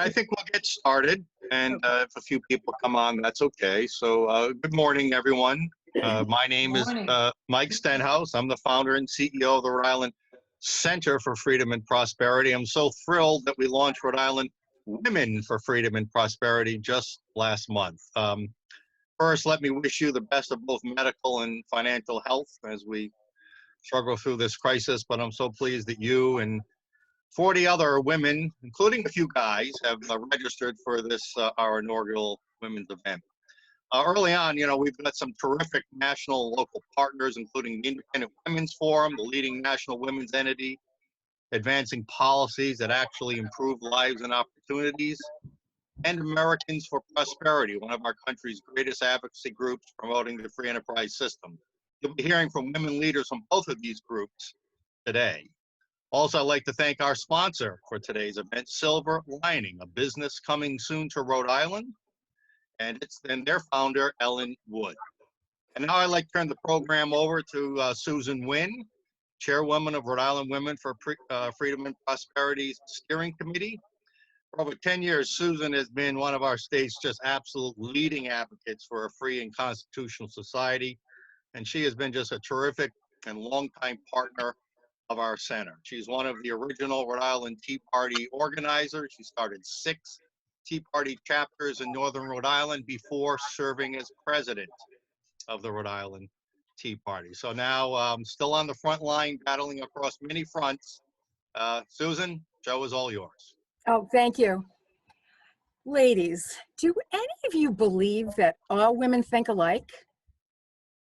I think we'll get started, and if a few people come on, that's okay. So good morning, everyone. My name is Mike Stenhouse. I'm the founder and CEO of the Rhode Island Center for Freedom and Prosperity. I'm so thrilled that we launched Rhode Island Women for Freedom and Prosperity just last month. First, let me wish you the best of both medical and financial health as we struggle through this crisis, but I'm so pleased that you and 40 other women, including a few guys, have registered for this, our inaugural women's event. Early on, we've got some terrific national and local partners, including the Independent Women's Forum, the leading national women's entity, advancing policies that actually improve lives and opportunities, and Americans for Prosperity, one of our country's greatest advocacy groups promoting the free enterprise system. You'll be hearing from women leaders from both of these groups today. Also, I'd like to thank our sponsor for today's event, Silver Lining, a business coming soon to Rhode Island, and their founder, Ellen Wood. And now I'd like to turn the program over to Susan Wynn, Chairwoman of Rhode Island Women for Freedom and Prosperity's Steering Committee. For over 10 years, Susan has been one of our state's just absolute leading advocates for a free and constitutional society, and she has been just a terrific and longtime partner of our center. She's one of the original Rhode Island Tea Party organizers. She started 6 Tea Party chapters in Northern Rhode Island before serving as president of the Rhode Island Tea Party. So now still on the front line, battling across many fronts. Susan, show is all yours. Oh, thank you. Ladies, do any of you believe that all women think alike?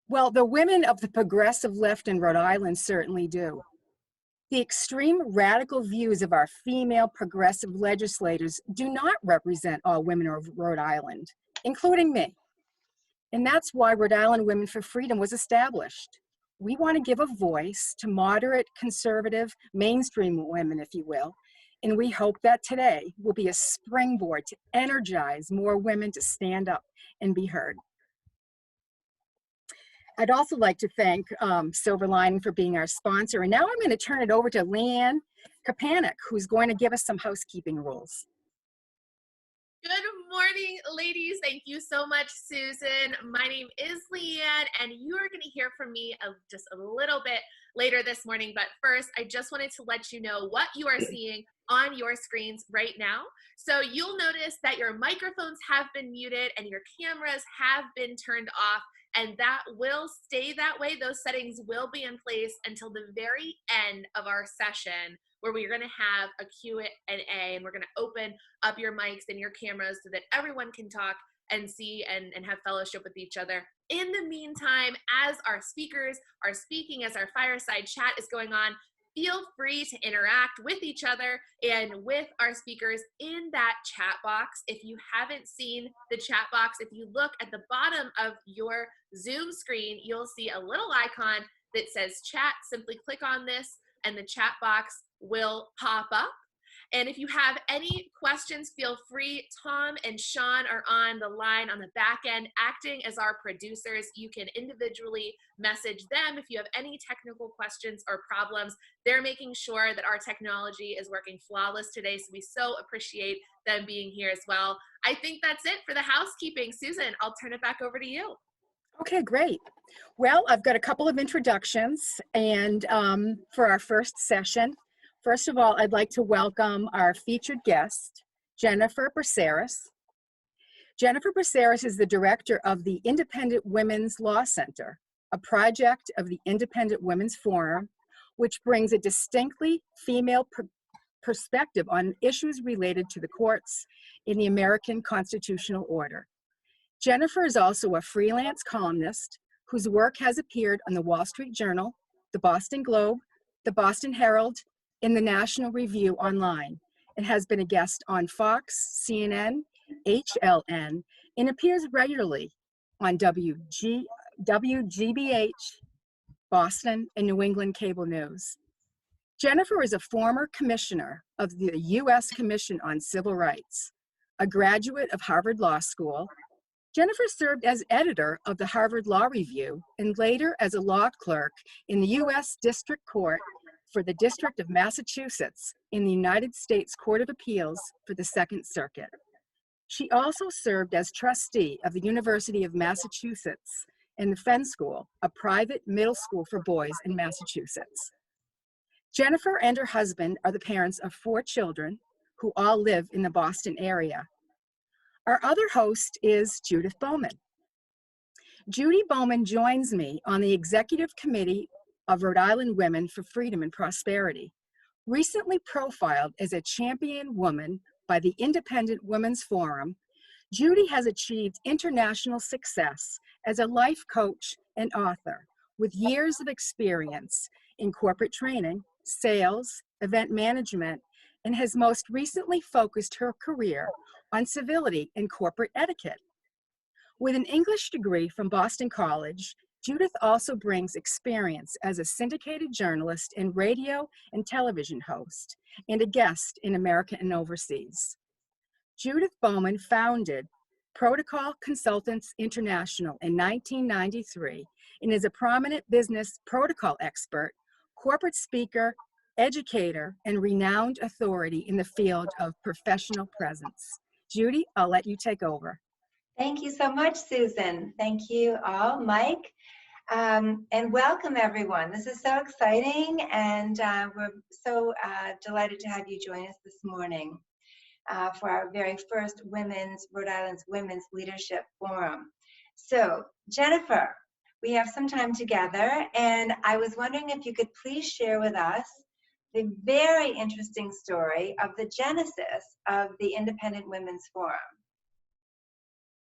Well, the women of the progressive left in Rhode Island certainly do. The extreme radical views of our female progressive legislators do not represent all women of Rhode Island, including me. And that's why Rhode Island Women for Freedom was established. We want to give a voice to moderate, conservative, mainstream women, if you will, and we hope that today will be a springboard to energize more women to stand up and be heard. I'd also like to thank Silver Lining for being our sponsor. And now I'm going to turn it over to LeeAnn Kapanick, who's going to give us some housekeeping rules. Good morning, ladies. Thank you so much, Susan. My name is LeeAnn, and you are going to hear from me just a little bit later this morning. But first, I just wanted to let you know what you are seeing on your screens right now. So you'll notice that your microphones have been muted and your cameras have been turned off. And that will stay that way. Those settings will be in place until the very end of our session, where we're going to have a Q&A, and we're going to open up your mics and your cameras so that everyone can talk and see and have fellowship with each other. In the meantime, as our speakers are speaking, as our fireside chat is going on, feel free to interact with each other and with our speakers in that chat box. If you haven't seen the chat box, if you look at the bottom of your Zoom screen, you'll see a little icon that says chat. Simply click on this and the chat box will pop up. And if you have any questions, feel free. Tom and Sean are on the line on the back end, acting as our producers. You can individually message them if you have any technical questions or problems. They're making sure that our technology is working flawless today, so we so appreciate them being here as well. I think that's it for the housekeeping. Susan, I'll turn it back over to you. Okay, great. Well, I've got a couple of introductions, and for our first session. First of all, I'd like to welcome our featured guest, Jennifer Braceras. Jennifer Braceras is the director of the Independent Women's Law Center, a project of the Independent Women's Forum, which brings a distinctly female perspective on issues related to the courts in the American constitutional order. Jennifer is also a freelance columnist whose work has appeared on the Wall Street Journal, the Boston Globe, the Boston Herald, in the National Review Online, and has been a guest on Fox, CNN, HLN, and appears regularly on WGBH, Boston, and New England Cable News. Jennifer is a former commissioner of the U.S. Commission on Civil Rights, a graduate of Harvard Law School. Jennifer served as editor of the Harvard Law Review and later as a law clerk in the U.S. District Court for the District of Massachusetts in the United States Court of Appeals for the Second Circuit. She also served as trustee of the University of Massachusetts and the Fenn School, a private middle school for boys in Massachusetts. Jennifer and her husband are the parents of 4 children who all live in the Boston area. Our other host is Judith Bowman. Judy Bowman joins me on the Executive Committee of Rhode Island Women for Freedom and Prosperity. Recently profiled as a champion woman by the Independent Women's Forum, Judy has achieved international success as a life coach and author with years of experience in corporate training, sales, event management, and has most recently focused her career on civility and corporate etiquette. With an English degree from Boston College, Judith also brings experience as a syndicated journalist and radio and television host, and a guest in America and Overseas. Judith Bowman founded Protocol Consultants International in 1993 and is a prominent business protocol expert, corporate speaker, educator, and renowned authority in the field of professional presence. Judy, I'll let you take over. Thank you so much, Susan. Thank you all, Mike. And welcome, everyone. This is so exciting, and we're so delighted to have you join us this morning for our very first Rhode Island's Women's Leadership Forum. So, Jennifer, we have some time together, and I was wondering if you could please share with us the very interesting story of the genesis of the Independent Women's Forum.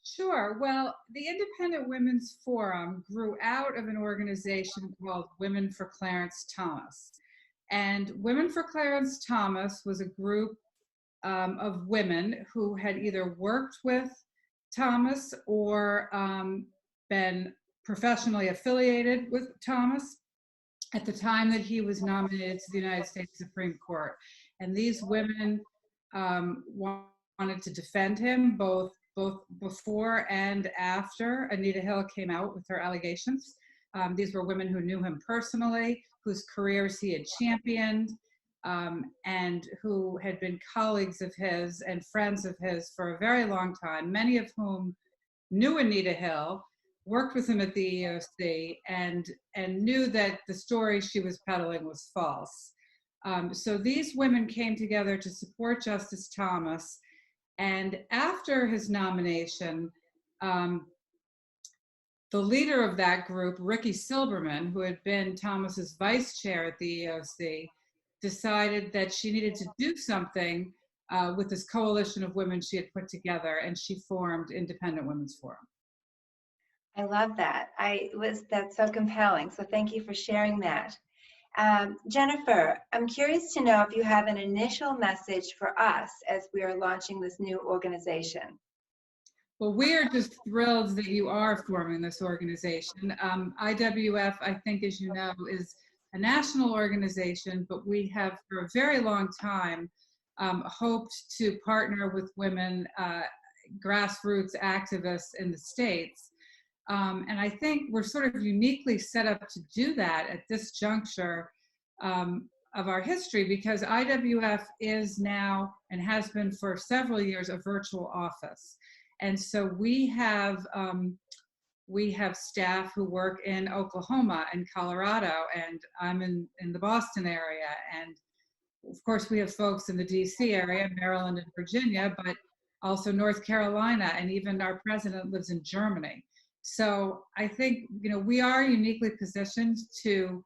Sure. Well, the Independent Women's Forum grew out of an organization called Women for Clarence Thomas. And Women for Clarence Thomas was a group of women who had either worked with Thomas or been professionally affiliated with Thomas at the time that he was nominated to the United States Supreme Court. And these women wanted to defend him both before and after Anita Hill came out with her allegations. These were women who knew him personally, whose careers he had championed, and who had been colleagues of his and friends of his for a very long time, many of whom knew Anita Hill, worked with him at the EEOC, and knew that the story she was peddling was false. So these women came together to support Justice Thomas. And after his nomination, the leader of that group, Ricky Silberman, who had been Thomas's vice chair at the EEOC, decided that she needed to do something with this coalition of women she had put together, and she formed Independent Women's Forum. I love that. That's so compelling. So thank you for sharing that. Jennifer, I'm curious to know if you have an initial message for us as we are launching this new organization. Well, we are just thrilled that you are forming this organization. IWF, I think, as you know, is a national organization, but we have for a very long time hoped to partner with women, grassroots activists in the States. And I think we're sort of uniquely set up to do that at this juncture of our history, because IWF is now and has been for several years a virtual office. And so we have staff who work in Oklahoma and Colorado, and I'm in the Boston area. And of course we have folks in the DC area, Maryland and Virginia, but also North Carolina, and even our president lives in Germany. So I think, we are uniquely positioned to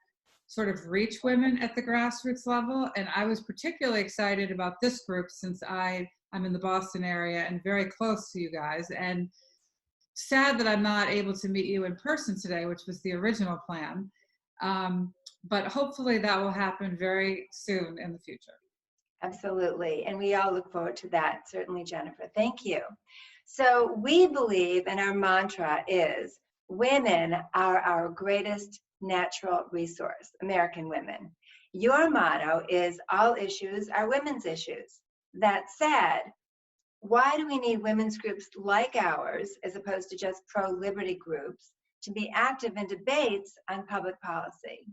sort of reach women at the grassroots level. And I was particularly excited about this group since I'm in the Boston area and very close to you guys. And sad that I'm not able to meet you in person today, which was the original plan. But hopefully that will happen very soon in the future. Absolutely. And we all look forward to that, certainly, Jennifer. Thank you. So we believe, and our mantra is, women are our greatest natural resource, American women. Your motto is, all issues are women's issues. That said, why do we need women's groups like ours, as opposed to just pro-liberty groups, to be active in debates on public policy?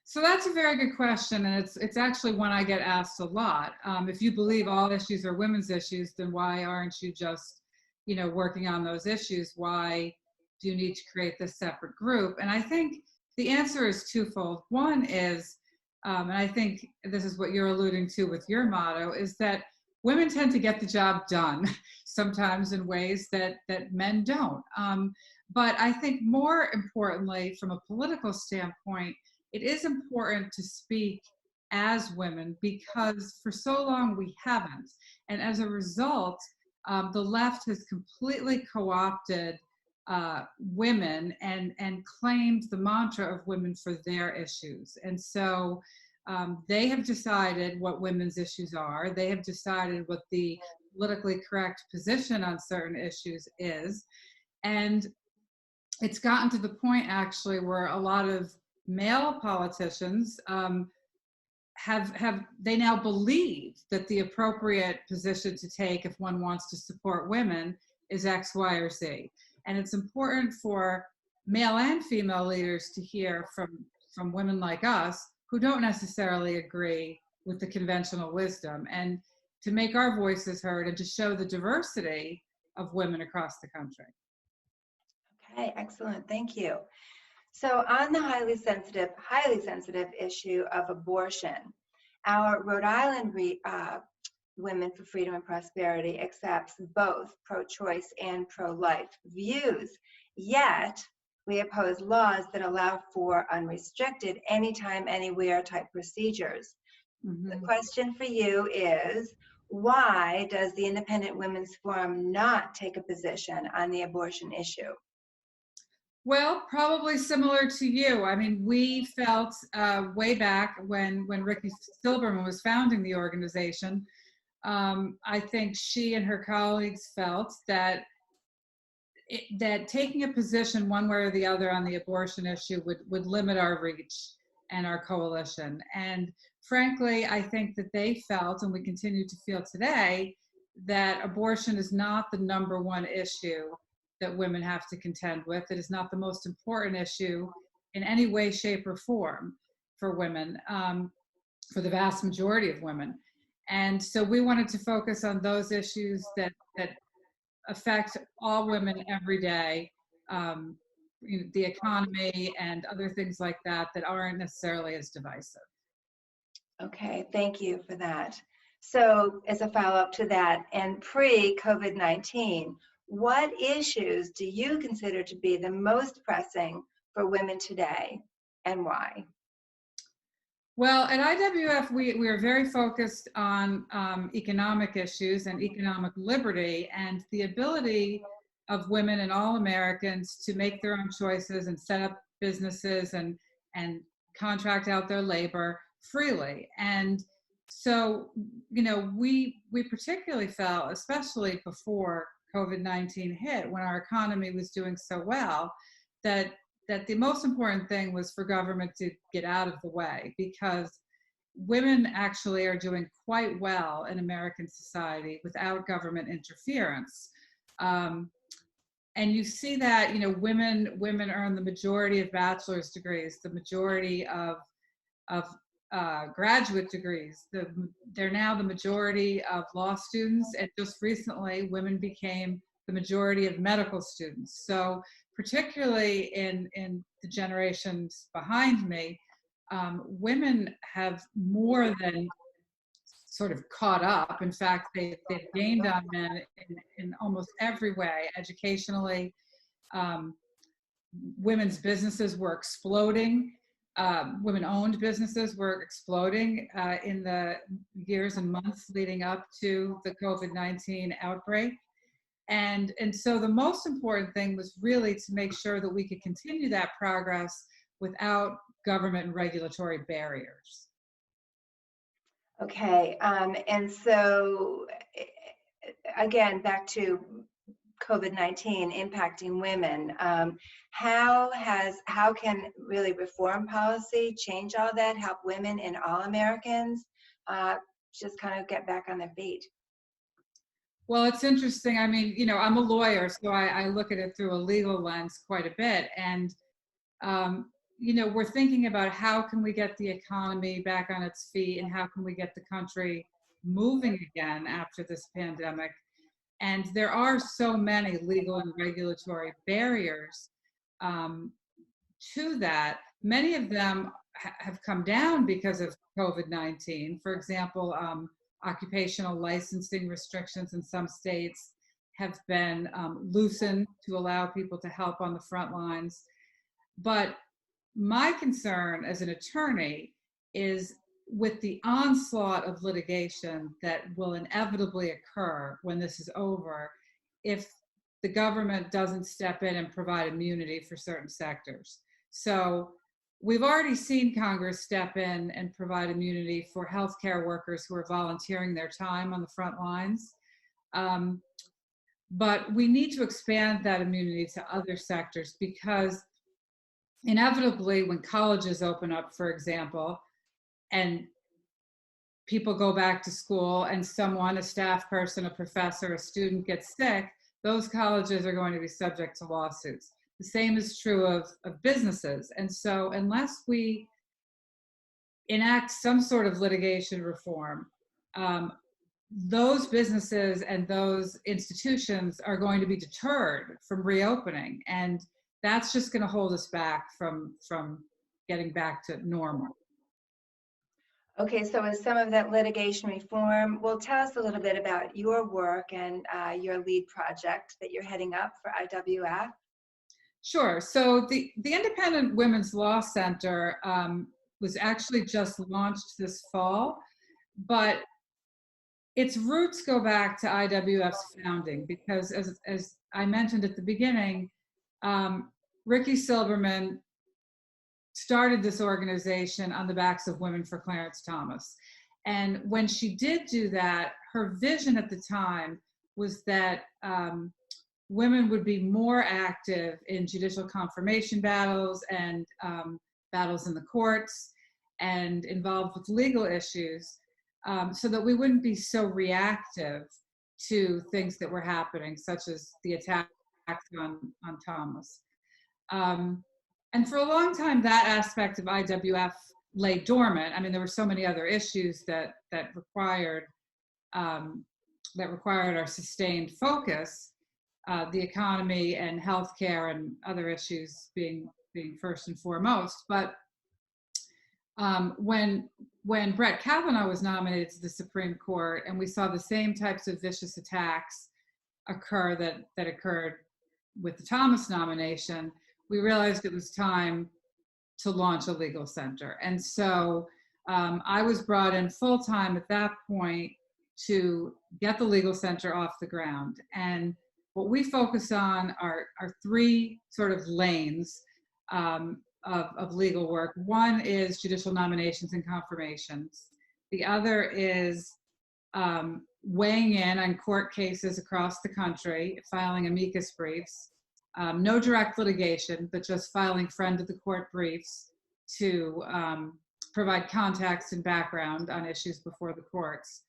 So that's a very good question, and it's actually one I get asked a lot. If you believe all issues are women's issues, then why aren't you just, working on those issues? Why do you need to create this separate group? And I think the answer is twofold. One is, and I think this is what you're alluding to with your motto, is that women tend to get the job done sometimes in ways that men don't. But I think more importantly, from a political standpoint, it is important to speak as women because for so long we haven't. And as a result, the left has completely co-opted women and claimed the mantra of women for their issues. And so they have decided what women's issues are. They have decided what the politically correct position on certain issues is. And it's gotten to the point actually where a lot of male politicians they now believe that the appropriate position to take if one wants to support women is X, Y, or Z. And it's important for male and female leaders to hear from women like us who don't necessarily agree with the conventional wisdom, and to make our voices heard and to show the diversity of women across the country. Okay, excellent. Thank you. So on the highly sensitive issue of abortion, our Rhode Island Women for Freedom and Prosperity accepts both pro-choice and pro-life views, yet we oppose laws that allow for unrestricted anytime, anywhere type procedures. Mm-hmm. The question for you is, why does the Independent Women's Forum not take a position on the abortion issue? Well, probably similar to you. I mean, we felt way back when Ricky Silberman was founding the organization, I think she and her colleagues felt that taking a position one way or the other on the abortion issue would limit our reach and our coalition. And frankly, I think that they felt, and we continue to feel today, that abortion is not the number one issue that women have to contend with. It is not the most important issue in any way, shape, or form for women, for the vast majority of women. And so we wanted to focus on those issues that affect all women every day, the economy and other things like that aren't necessarily as divisive. Okay, thank you for that. So as a follow-up to that, and pre-COVID-19, what issues do you consider to be the most pressing for women today, and why? Well, at IWF, we are very focused on economic issues and economic liberty and the ability of women and all Americans to make their own choices and set up businesses and contract out their labor freely. And so, we particularly felt, especially before COVID-19 hit, when our economy was doing so well, that the most important thing was for government to get out of the way, because women actually are doing quite well in American society without government interference. And you see that, women earn the majority of bachelor's degrees, the majority of graduate degrees. They're now the majority of law students, and just recently, women became the majority of medical students. So particularly in the generations behind me, women have more than sort of caught up. In fact, they've gained on men in almost every way. Educationally, women's businesses were exploding. Women-owned businesses were exploding in the years and months leading up to the COVID-19 outbreak. And so the most important thing was really to make sure that we could continue that progress without government and regulatory barriers. Okay, and so again, back to COVID-19 impacting women. How can really reform policy change all that, help women and all Americans just kind of get back on their feet? Well, it's interesting. I mean, I'm a lawyer, so I look at it through a legal lens quite a bit. And, we're thinking about how can we get the economy back on its feet and how can we get the country moving again after this pandemic. And there are so many legal and regulatory barriers to that. Many of them have come down because of COVID-19. For example, occupational licensing restrictions in some states have been loosened to allow people to help on the front lines. But my concern as an attorney is with the onslaught of litigation that will inevitably occur when this is over, if the government doesn't step in and provide immunity for certain sectors. So we've already seen Congress step in and provide immunity for healthcare workers who are volunteering their time on the front lines. But we need to expand that immunity to other sectors because inevitably when colleges open up, for example, and people go back to school and someone, a staff person, a professor, a student gets sick, those colleges are going to be subject to lawsuits. The same is true of businesses. And so unless we enact some sort of litigation reform, those businesses and those institutions are going to be deterred from reopening. And that's just going to hold us back from getting back to normal. Okay, so as some of that litigation reform, well, tell us a little bit about your work and your lead project that you're heading up for IWF. Sure. So the Independent Women's Law Center was actually just launched this fall, but its roots go back to IWF's founding because as I mentioned at the beginning, Ricky Silberman started this organization on the backs of Women for Clarence Thomas. And when she did do that, her vision at the time was that women would be more active in judicial confirmation battles and battles in the courts and involved with legal issues so that we wouldn't be so reactive to things that were happening, such as the attacks on Thomas. And for a long time, that aspect of IWF lay dormant. I mean, there were so many other issues that required our sustained focus, the economy and healthcare and other issues being first and foremost. But when Brett Kavanaugh was nominated to the Supreme Court, and we saw the same types of vicious attacks occur that occurred with the Thomas nomination, we realized it was time to launch a legal center. And so I was brought in full-time at that point to get the legal center off the ground. And what we focus on are three sort of lanes of legal work. One is judicial nominations and confirmations. The other is weighing in on court cases across the country, filing amicus briefs. No direct litigation, but just filing friend of the court briefs to provide context and background on issues before the courts.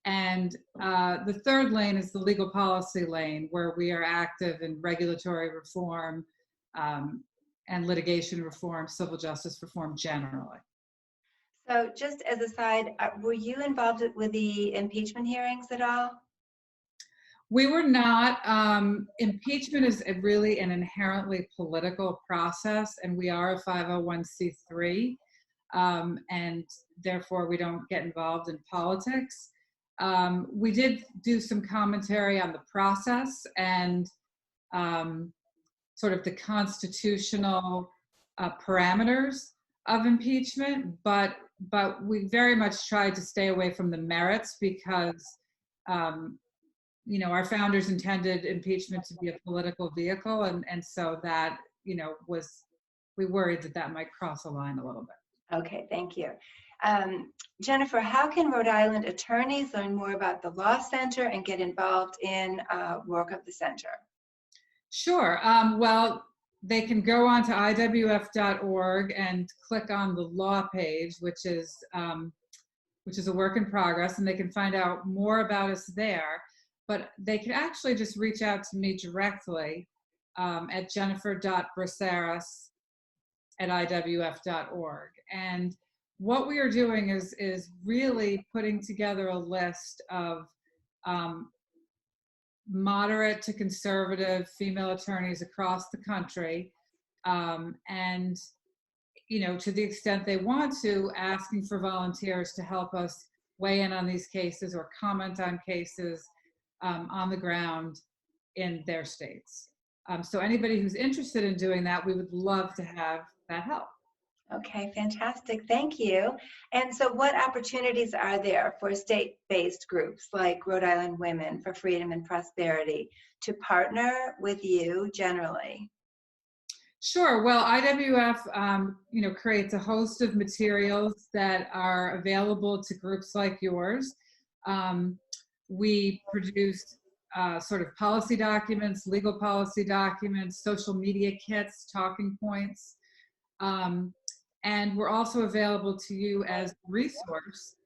And the third lane is the legal policy lane, where we are active in regulatory reform and litigation reform, civil justice reform generally. So just as a side, were you involved with the impeachment hearings at all? We were not. Impeachment is really an inherently political process, and we are a 501c3, and therefore we don't get involved in politics. We did do some commentary on the process and sort of the constitutional parameters of impeachment, but we very much tried to stay away from the merits because our founders intended impeachment to be a political vehicle, and so that we worried that might cross a line a little bit. Okay, thank you. Jennifer, how can Rhode Island attorneys learn more about the Law Center and get involved in work of the center? Sure. Well, they can go on to iwf.org and click on the law page, which is a work in progress, and they can find out more about us there. But they can actually just reach out to me directly at jennifer.braceras at iwf.org. And what we are doing is really putting together a list of moderate to conservative female attorneys across the country, and to the extent they want to, asking for volunteers to help us weigh in on these cases or comment on cases on the ground in their states. So anybody who's interested in doing that, we would love to have that help. Okay, fantastic. Thank you. And so what opportunities are there for state-based groups like Rhode Island Women for Freedom and Prosperity to partner with you generally? Sure. Well, IWF, creates a host of materials that are available to groups like yours. We produce sort of policy documents, legal policy documents, social media kits, talking points. And we're also available to you as a resource.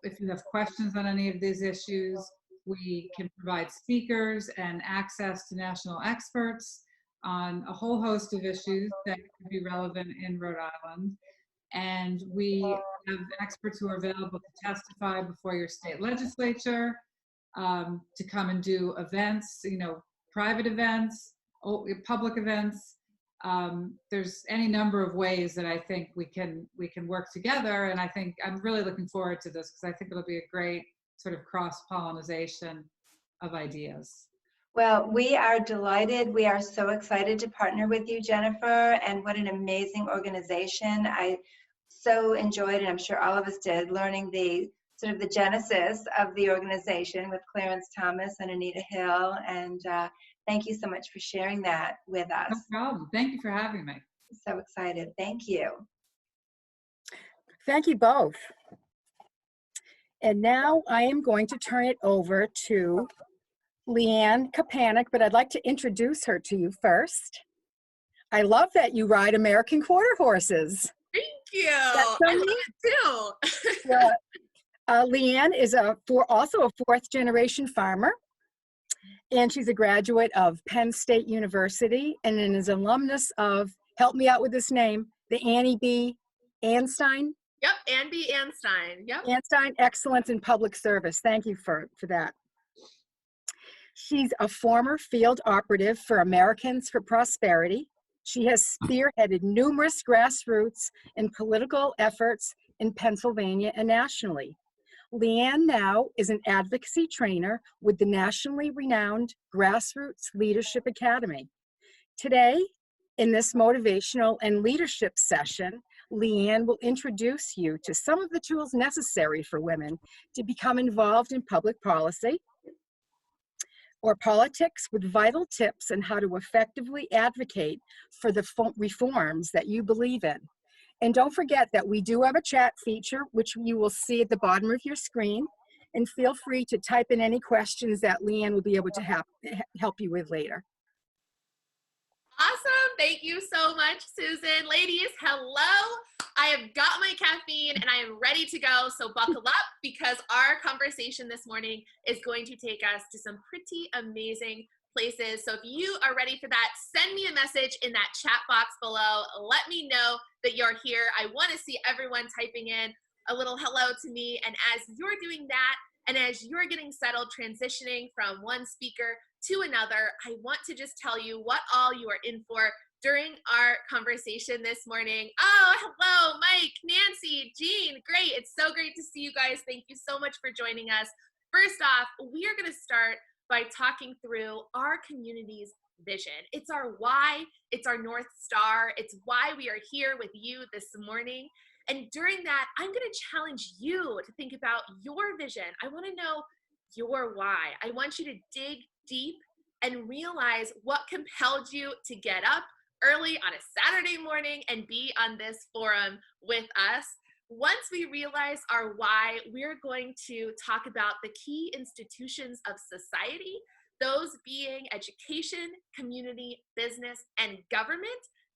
If you have questions on any of these issues, we can provide speakers and access to national experts on a whole host of issues that could be relevant in Rhode Island. And we have experts who are available to testify before your state legislature, to come and do events, private events, public events. There's any number of ways that I think we can work together, and I think I'm really looking forward to this because I think it'll be a great sort of cross-pollination of ideas. Well, we are delighted. We are so excited to partner with you, Jennifer, and what an amazing organization. I so enjoyed, and I'm sure all of us did, learning the sort of the genesis of the organization with Clarence Thomas and Anita Hill, and thank you so much for sharing that with us. No problem. Thank you for having me. So excited. Thank you. Thank you both. And now I am going to turn it over to LeeAnn Kapanick, but I'd like to introduce her to you first. I love that you ride American quarter horses. Thank you. That's so I neat. love it too. LeeAnn is also a fourth-generation farmer, and she's a graduate of Penn State University and is an alumnus of, help me out with this name, the Annie B. Anstein? Yep, Ann B. Anstein. Yep. Anstein Excellence in Public Service. Thank you for that. She's a former field operative for Americans for Prosperity. She has spearheaded numerous grassroots and political efforts in Pennsylvania and nationally. LeeAnn now is an advocacy trainer with the nationally renowned Grassroots Leadership Academy. Today, in this motivational and leadership session, LeeAnn will introduce you to some of the tools necessary for women to become involved in public policy or politics, with vital tips on how to effectively advocate for the reforms that you believe in. And don't forget that we do have a chat feature, which you will see at the bottom of your screen. And feel free to type in any questions that LeeAnn will be able to help you with later. Awesome. Thank you so much, Susan. Ladies, hello. I have got my caffeine and I am ready to go. So buckle up, because our conversation this morning is going to take us to some pretty amazing places. So if you are ready for that, send me a message in that chat box below. Let me know that you're here. I want to see everyone typing in a little hello to me. And as you're doing that, and as you're getting settled, transitioning from one speaker to another, I want to just tell you what all you are in for during our conversation this morning. Oh, hello, Mike, Nancy, Jean. Great. It's so great to see you guys. Thank you so much for joining us. First off, we are going to start by talking through our community's vision. It's our why, it's our North Star, it's why we are here with you this morning. And during that, I'm going to challenge you to think about your vision. I want to know your why. I want you to dig deep and realize what compelled you to get up early on a Saturday morning and be on this forum with us. Once we realize our why, we're going to talk about the key institutions of society, those being education, community, business, and government.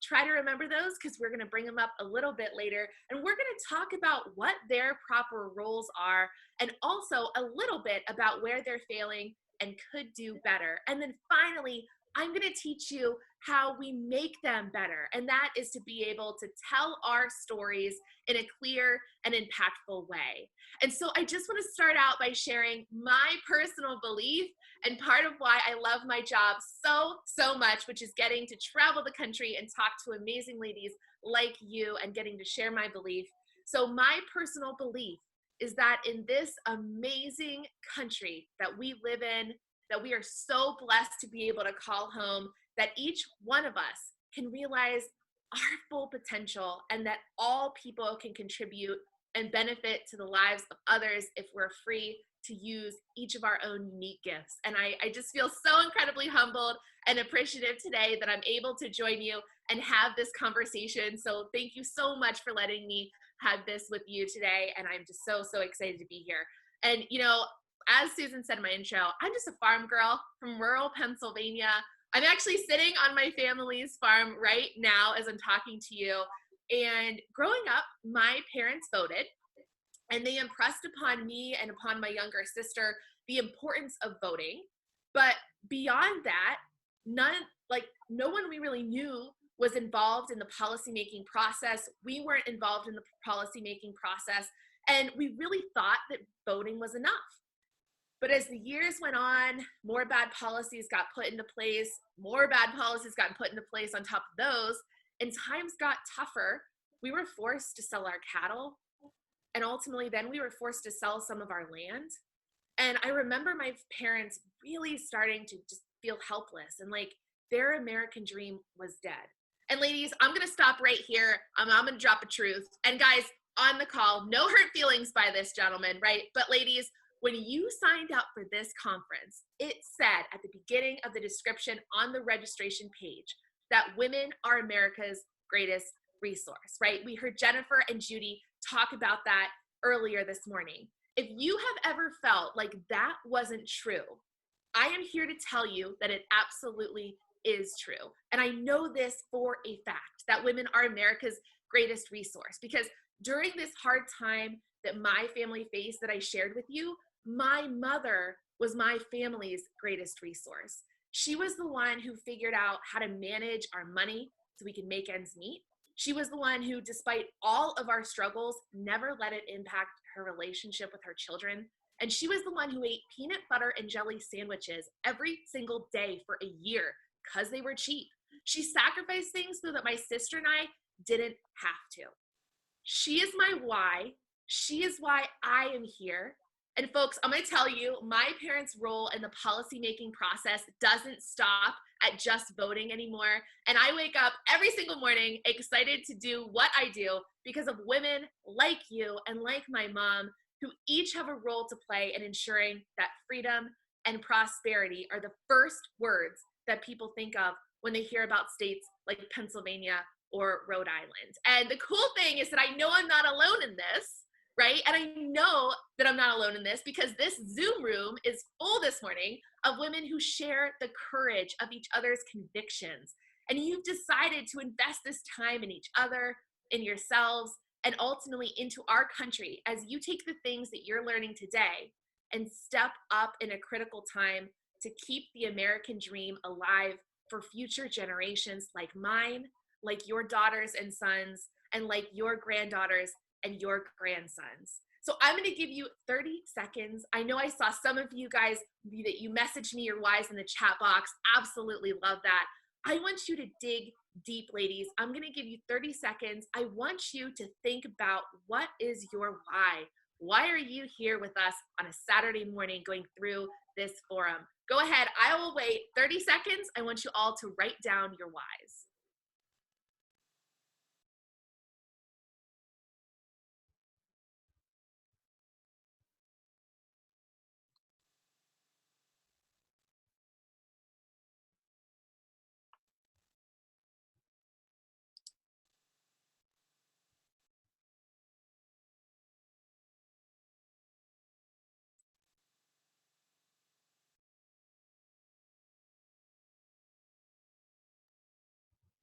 Try to remember those because we're going to bring them up a little bit later. And we're going to talk about what their proper roles are, and also a little bit about where they're failing and could do better. And then finally, I'm going to teach you how we make them better. And that is to be able to tell our stories in a clear and impactful way. And so I just want to start out by sharing my personal belief and part of why I love my job so much, which is getting to travel the country and talk to amazing ladies like you and getting to share my belief. So my personal belief is that in this amazing country that we live in, that we are so blessed to be able to call home, that each one of us can realize our full potential and that all people can contribute and benefit to the lives of others if we're free to use each of our own unique gifts. And I just feel so incredibly humbled and appreciative today that I'm able to join you and have this conversation. So thank you so much for letting me have this with you today. And I'm just so excited to be here. And you know, as Susan said in my intro, I'm just a farm girl from rural Pennsylvania. I'm actually sitting on my family's farm right now as I'm talking to you. And growing up, my parents voted, and they impressed upon me and upon my younger sister the importance of voting. But beyond that, no one we really knew was involved in the policymaking process. We weren't involved in the policymaking process, and we really thought that voting was enough. But as the years went on, more bad policies got put into place, more bad policies got put into place on top of those, and times got tougher. We were forced to sell our cattle, and ultimately then we were forced to sell some of our land. And I remember my parents really starting to just feel helpless and like their American dream was dead. And ladies, I'm gonna stop right here. I'm gonna drop a truth. And guys, on the call, no hurt feelings by this gentleman, right? But ladies, when you signed up for this conference, it said at the beginning of the description on the registration page that women are America's greatest resource, right? We heard Jennifer and Judy talk about that earlier this morning. If you have ever felt like that wasn't true, I am here to tell you that it absolutely is true. And I know this for a fact, that women are America's greatest resource, because during this hard time that my family faced that I shared with you, my mother was my family's greatest resource. She was the one who figured out how to manage our money so we could make ends meet. She was the one who, despite all of our struggles, never let it impact her relationship with her children. And she was the one who ate peanut butter and jelly sandwiches every single day for a year because they were cheap. She sacrificed things so that my sister and I didn't have to. She is my why. She is why I am here. And folks, I'm gonna tell you, my parents' role in the policymaking process doesn't stop at just voting anymore. And I wake up every single morning excited to do what I do because of women like you and like my mom, who each have a role to play in ensuring that freedom and prosperity are the first words that people think of when they hear about states like Pennsylvania or Rhode Island. And the cool thing is that I know I'm not alone in this, right? And I know that I'm not alone in this because this Zoom room is full this morning of women who share the courage of each other's convictions. And you've decided to invest this time in each other, in yourselves, and ultimately into our country as you take the things that you're learning today and step up in a critical time to keep the American dream alive for future generations like mine, like your daughters and sons, and like your granddaughters and your grandsons. So I'm gonna give you 30 seconds. I know I saw some of you guys that you messaged me your whys in the chat box. Absolutely love that. I want you to dig deep, ladies. I'm gonna give you 30 seconds. I want you to think about what is your why? Why are you here with us on a Saturday morning going through this forum? Go ahead, I will wait 30 seconds. I want you all to write down your whys.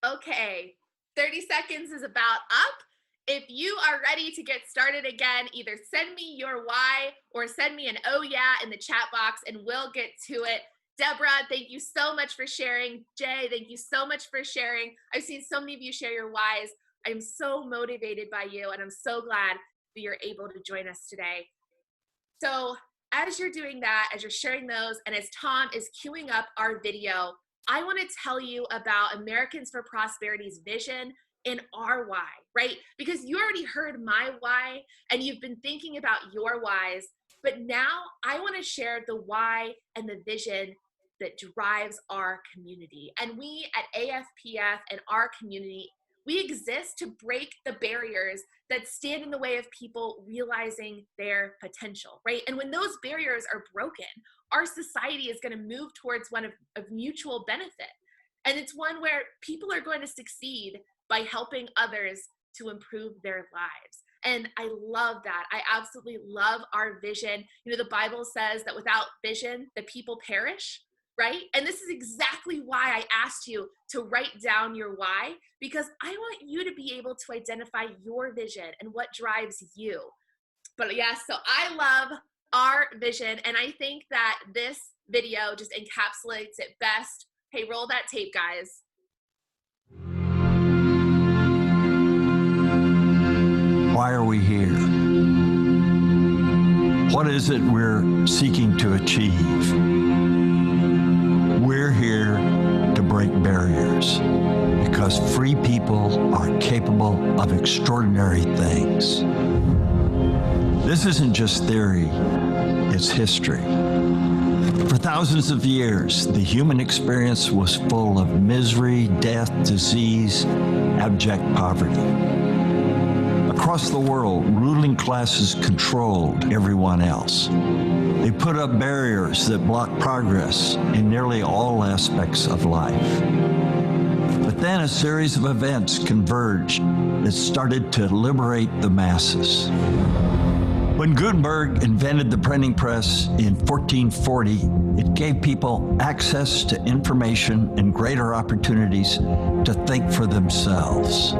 Okay, 30 seconds is about up. If you are ready to get started again, either send me your why or send me an oh yeah in the chat box and we'll get to it. Deborah, thank you so much for sharing. Jay, thank you so much for sharing. I've seen so many of you share your whys. I'm so motivated by you, and I'm so glad that you're able to join us today. So as you're doing that, as you're sharing those, and as Tom is queuing up our video, I want to tell you about Americans for Prosperity's vision and our why, right? Because you already heard my why, and you've been thinking about your whys, but now I want to share the why and the vision that drives our community. And we at AFPF and our community, we exist to break the barriers that stand in the way of people realizing their potential, right? And when those barriers are broken, our society is going to move towards one of mutual benefit. And it's one where people are going to succeed by helping others to improve their lives. And I love that. I absolutely love our vision. You know, the Bible says that without vision, the people perish, right? And this is exactly why I asked you to write down your why, because I want you to be able to identify your vision and what drives you. But yeah, so I love our vision, and I think that this video just encapsulates it best. Hey, roll that tape, guys. Why are we here? What is it we're seeking to achieve? We're here to break barriers because free people are capable of extraordinary things. This isn't just theory, it's history. For thousands of years, the human experience was full of misery, death, disease, abject poverty. Across the world, ruling classes controlled everyone else. They put up barriers that block progress in nearly all aspects of life. But then a series of events converged that started to liberate the masses. When Gutenberg invented the printing press in 1440, it gave people access to information and greater opportunities to think for themselves.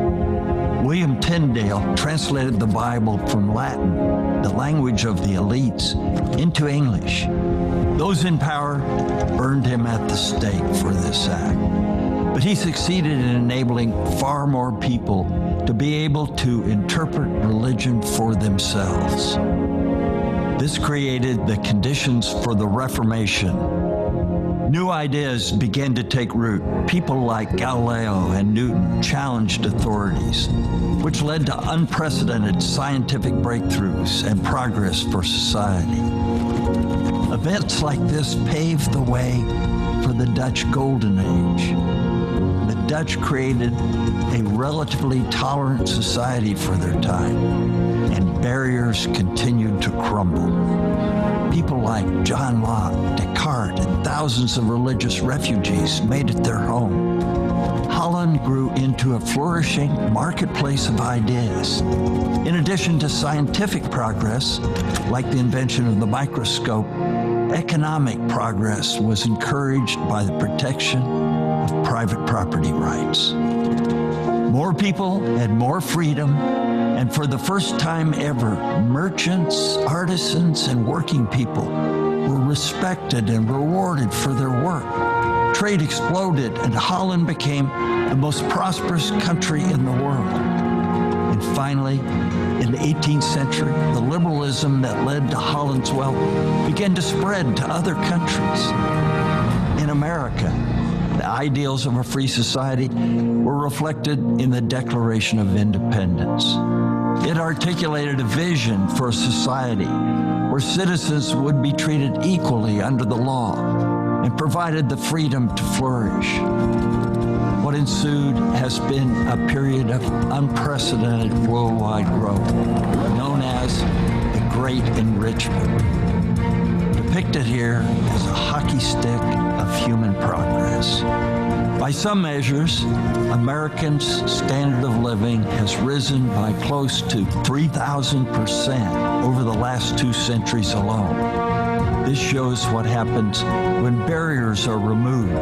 William Tyndale translated the Bible from Latin, the language of the elites, into English. Those in power burned him at the stake for this act. But he succeeded in enabling far more people to be able to interpret religion for themselves. This created the conditions for the Reformation. New ideas began to take root. People like Galileo and Newton challenged authorities, which led to unprecedented scientific breakthroughs and progress for society. Events like this paved the way for the Dutch Golden Age. The Dutch created a relatively tolerant society for their time, and barriers continued to crumble. People like John Locke, Descartes, and thousands of religious refugees made it their home. Holland grew into a flourishing marketplace of ideas. In addition to scientific progress, like the invention of the microscope, economic progress was encouraged by the protection of private property rights. More people had more freedom, and for the first time ever, merchants, artisans, and working people were respected and rewarded for their work. Trade exploded, and Holland became the most prosperous country in the world. And finally, in the 18th century, the liberalism that led to Holland's wealth began to spread to other countries. In America, the ideals of a free society were reflected in the Declaration of Independence. It articulated a vision for a society where citizens would be treated equally under the law and provided the freedom to flourish. What ensued has been a period of unprecedented worldwide growth, known as the Great Enrichment, depicted here as a hockey stick of human progress. By some measures, Americans' standard of living has risen by close to 3,000% over the last 2 centuries alone. This shows what happens when barriers are removed.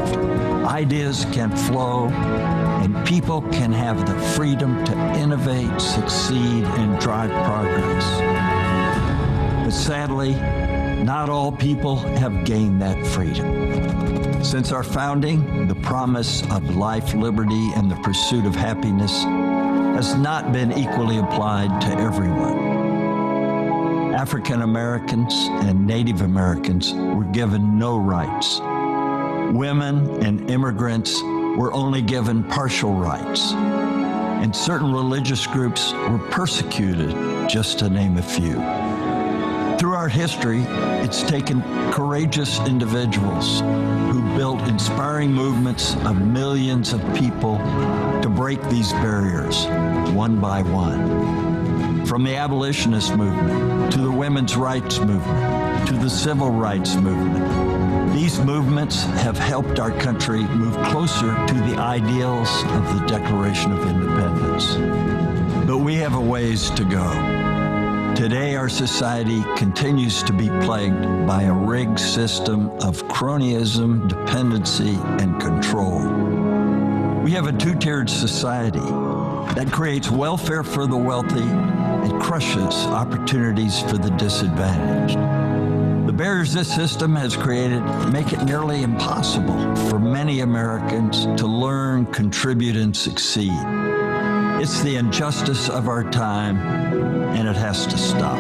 Ideas can flow, and people can have the freedom to innovate, succeed, and drive progress. But sadly, not all people have gained that freedom. Since our founding, the promise of life, liberty, and the pursuit of happiness has not been equally applied to everyone. African Americans and Native Americans were given no rights. Women and immigrants were only given partial rights. And certain religious groups were persecuted, just to name a few. Through our history, it's taken courageous individuals who built inspiring movements of millions of people to break these barriers, one by one. From the abolitionist movement, to the women's rights movement, to the civil rights movement. These movements have helped our country move closer to the ideals of the Declaration of Independence. But we have a ways to go. Today, our society continues to be plagued by a rigged system of cronyism, dependency, and control. We have a two-tiered society that creates welfare for the wealthy and crushes opportunities for the disadvantaged. The barriers this system has created make it nearly impossible for many Americans to learn, contribute, and succeed. It's the injustice of our time, and it has to stop.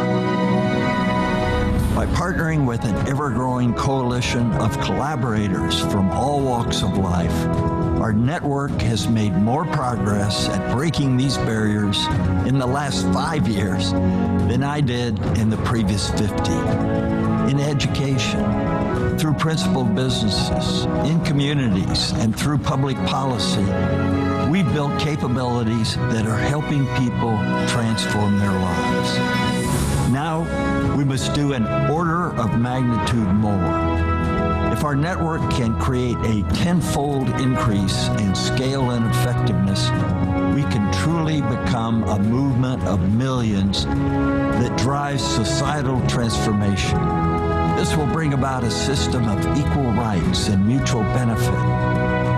By partnering with an ever-growing coalition of collaborators from all walks of life, our network has made more progress at breaking these barriers in the last 5 years than I did in the previous 50. In education, through principled businesses, in communities, and through public policy, we've built capabilities that are helping people transform their lives. Now, we must do an order of magnitude more. If our network can create a tenfold increase in scale and effectiveness, we can truly become a movement of millions that drives societal transformation. This will bring about a system of equal rights and mutual benefit,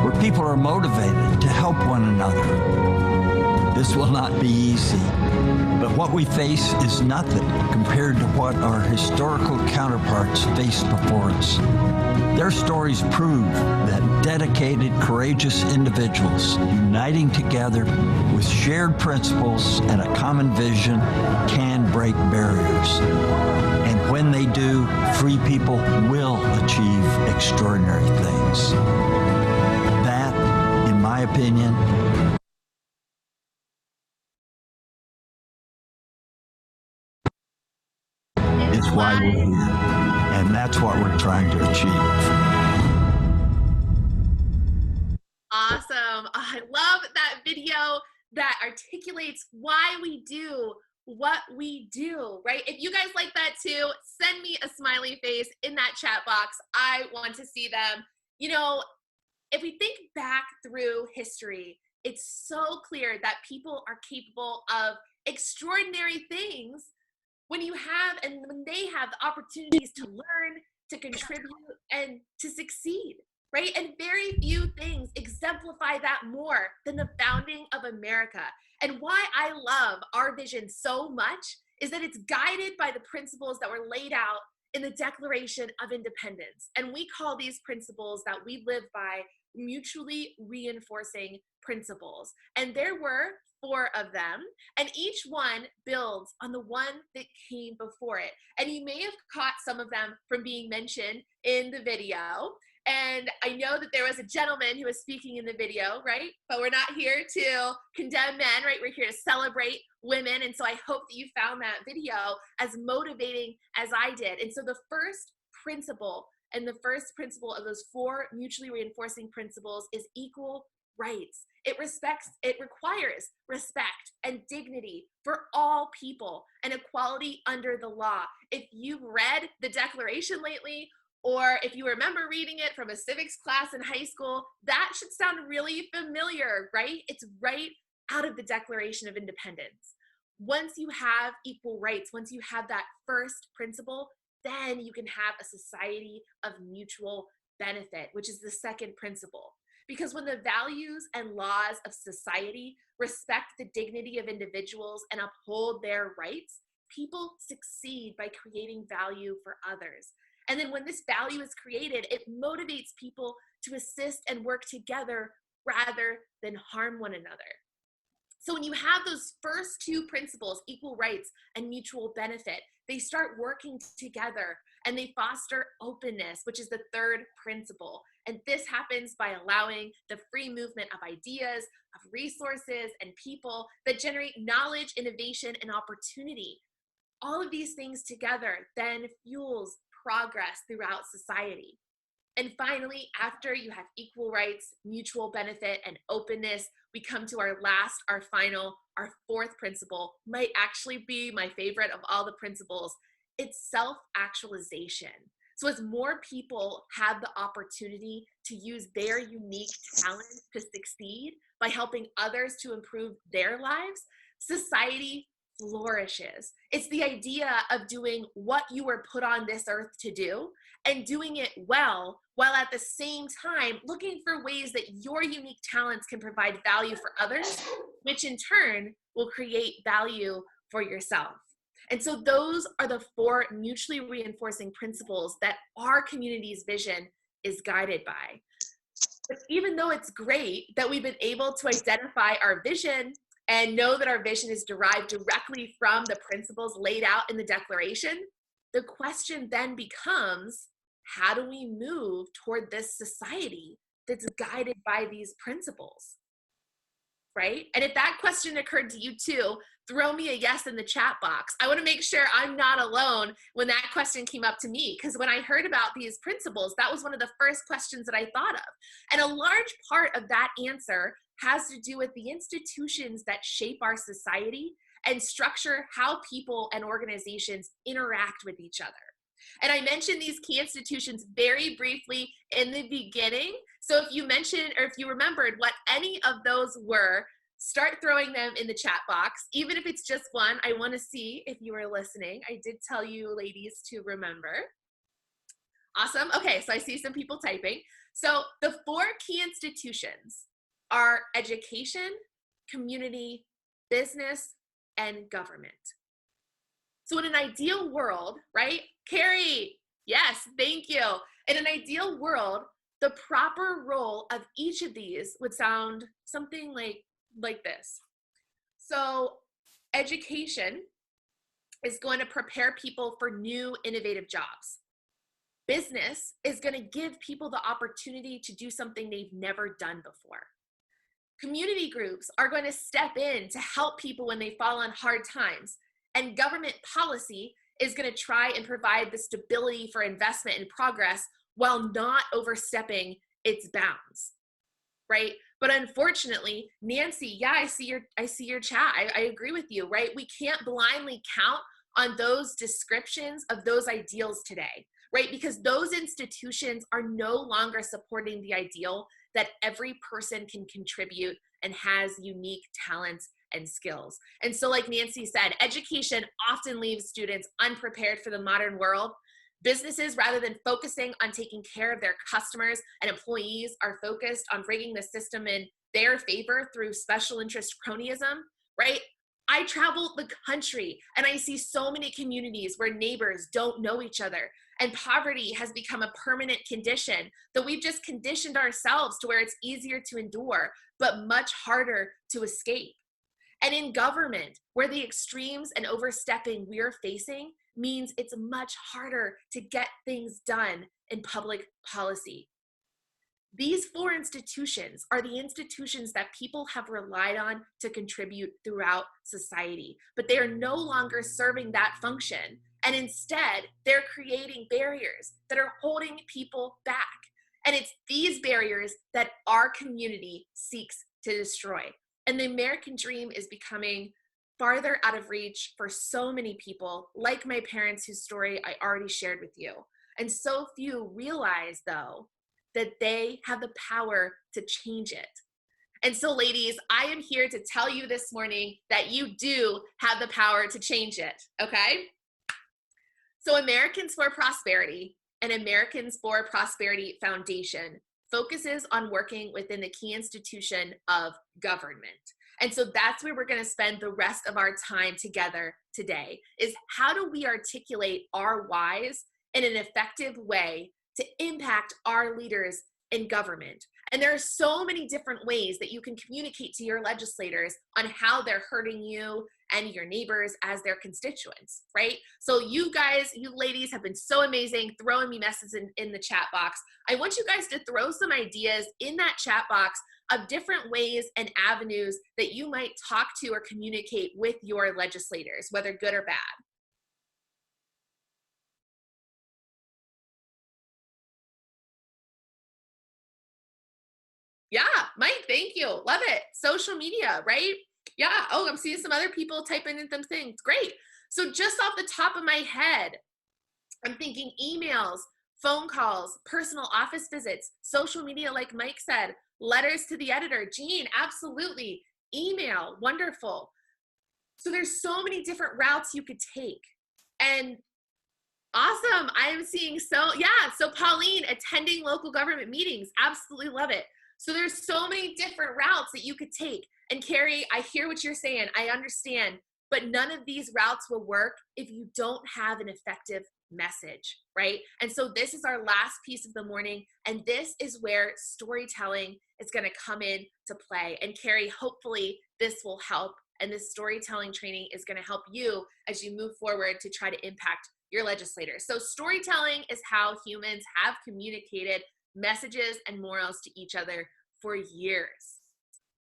where people are motivated to help one another. This will not be easy, but what we face is nothing compared to what our historical counterparts faced before us. Their stories prove that dedicated, courageous individuals uniting together with shared principles and a common vision can break barriers. And when they do, free people will achieve extraordinary things. That, in my opinion, is why we're here. And that's what we're trying to achieve. Awesome. Oh, I love that video that articulates why we do what we do, right? If you guys like that too, send me a smiley face in that chat box. I want to see them. You know, if we think back through history, it's so clear that people are capable of extraordinary things when you have and when they have the opportunities to learn, to contribute, and to succeed, right? And very few things exemplify that more than the founding of America. And why I love our vision so much is that it's guided by the principles that were laid out in the Declaration of Independence. And we call these principles that we live by mutually reinforcing principles. And there were 4 of them, and each one builds on the one that came before it. And you may have caught some of them from being mentioned in the video. And I know that there was a gentleman who was speaking in the video, right? But we're not here to condemn men, right? We're here to celebrate women. And so I hope that you found that video as motivating as I did. And so the first principle of those 4 mutually reinforcing principles is equal rights. It requires respect and dignity for all people and equality under the law. If you've read the Declaration lately, or if you remember reading it from a civics class in high school, that should sound really familiar, right? It's right out of the Declaration of Independence. Once you have equal rights, once you have that first principle, then you can have a society of mutual benefit, which is the second principle. Because when the values and laws of society respect the dignity of individuals and uphold their rights, people succeed by creating value for others. And then when this value is created, it motivates people to assist and work together rather than harm one another. So when you have those first two principles, equal rights and mutual benefit, they start working together and they foster openness, which is the third principle. And this happens by allowing the free movement of ideas, of resources, and people that generate knowledge, innovation, and opportunity. All of these things together then fuels progress throughout society. And finally, after you have equal rights, mutual benefit, and openness, we come to our last, our final, our fourth principle, might actually be my favorite of all the principles. It's self-actualization. So as more people have the opportunity to use their unique talents to succeed by helping others to improve their lives, society flourishes. It's the idea of doing what you were put on this earth to do and doing it well, while at the same time looking for ways that your unique talents can provide value for others, which in turn will create value for yourself. And so those are the four mutually reinforcing principles that our community's vision is guided by. But even though it's great that we've been able to identify our vision and know that our vision is derived directly from the principles laid out in the Declaration, the question then becomes, how do we move toward this society that's guided by these principles, right? And if that question occurred to you too, throw me a yes in the chat box. I want to make sure I'm not alone when that question came up to me, because when I heard about these principles, that was one of the first questions that I thought of. And a large part of that answer has to do with the institutions that shape our society and structure how people and organizations interact with each other. And I mentioned these key institutions very briefly in the beginning. So if you mentioned, or if you remembered what any of those were, start throwing them in the chat box. Even if it's just one, I want to see if you were listening. I did tell you ladies to remember. Awesome. Okay, so I see some people typing. So the four key institutions are education, community, business, and government. So in an ideal world, right? Carrie, yes, thank you. In an ideal world, the proper role of each of these would sound something like this. So education is going to prepare people for new innovative jobs. Business is going to give people the opportunity to do something they've never done before. Community groups are going to step in to help people when they fall on hard times. And government policy is going to try and provide the stability for investment and progress while not overstepping its bounds, right? But unfortunately, Nancy, yeah, I see your chat. I agree with you, right? We can't blindly count on those descriptions of those ideals today, right? Because those institutions are no longer supporting the ideal that every person can contribute and has unique talents and skills. And so like Nancy said, education often leaves students unprepared for the modern world. Businesses, rather than focusing on taking care of their customers and employees, are focused on bringing the system in their favor through special interest cronyism, right? I travel the country and I see so many communities where neighbors don't know each other, and poverty has become a permanent condition that we've just conditioned ourselves to where it's easier to endure, but much harder to escape. And in government, where the extremes and overstepping we're facing means it's much harder to get things done in public policy. These four institutions are the institutions that people have relied on to contribute throughout society, but they are no longer serving that function. And instead, they're creating barriers that are holding people back. And it's these barriers that our community seeks to destroy. And the American dream is becoming farther out of reach for so many people, like my parents, whose story I already shared with you. And so few realize, though, that they have the power to change it. And so, ladies, I am here to tell you this morning that you do have the power to change it, okay? So Americans for Prosperity and Americans for Prosperity Foundation focuses on working within the key institution of government. And so that's where we're going to spend the rest of our time together today is how do we articulate our whys in an effective way to impact our leaders in government. And there are so many different ways that you can communicate to your legislators on how they're hurting you and your neighbors as their constituents, right? So you guys, you ladies have been so amazing throwing me messages in the chat box. I want you guys to throw some ideas in that chat box of different ways and avenues that you might talk to or communicate with your legislators, whether good or bad. Yeah, Mike, thank you. Love it. Social media, right? Yeah. Oh, I'm seeing some other people typing in some things. Great. So just off the top of my head, I'm thinking emails, phone calls, personal office visits, social media, like Mike said, letters to the editor. Jean, absolutely. Email, wonderful. So there's so many different routes you could take. And awesome. I'm seeing so Pauline, attending local government meetings. Absolutely love it. So there's so many different routes that you could take. And Carrie, I hear what you're saying. I understand. But none of these routes will work if you don't have an effective message, right? And so this is our last piece of the morning. And this is where storytelling is going to come in to play. And Carrie, hopefully this will help. And this storytelling training is going to help you as you move forward to try to impact your legislators. So storytelling is how humans have communicated messages and morals to each other for years,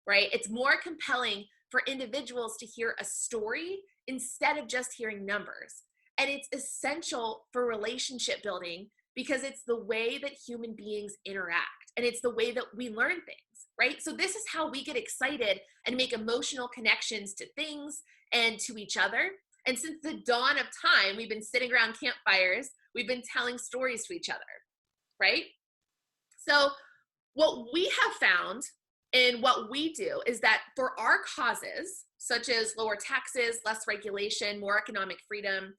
right? It's more compelling for individuals to hear a story instead of just hearing numbers. And it's essential for relationship building because it's the way that human beings interact and it's the way that we learn things, right? So this is how we get excited and make emotional connections to things and to each other. And since the dawn of time, we've been sitting around campfires, we've been telling stories to each other, right? So what we have found in what we do is that for our causes, such as lower taxes, less regulation, more economic freedom,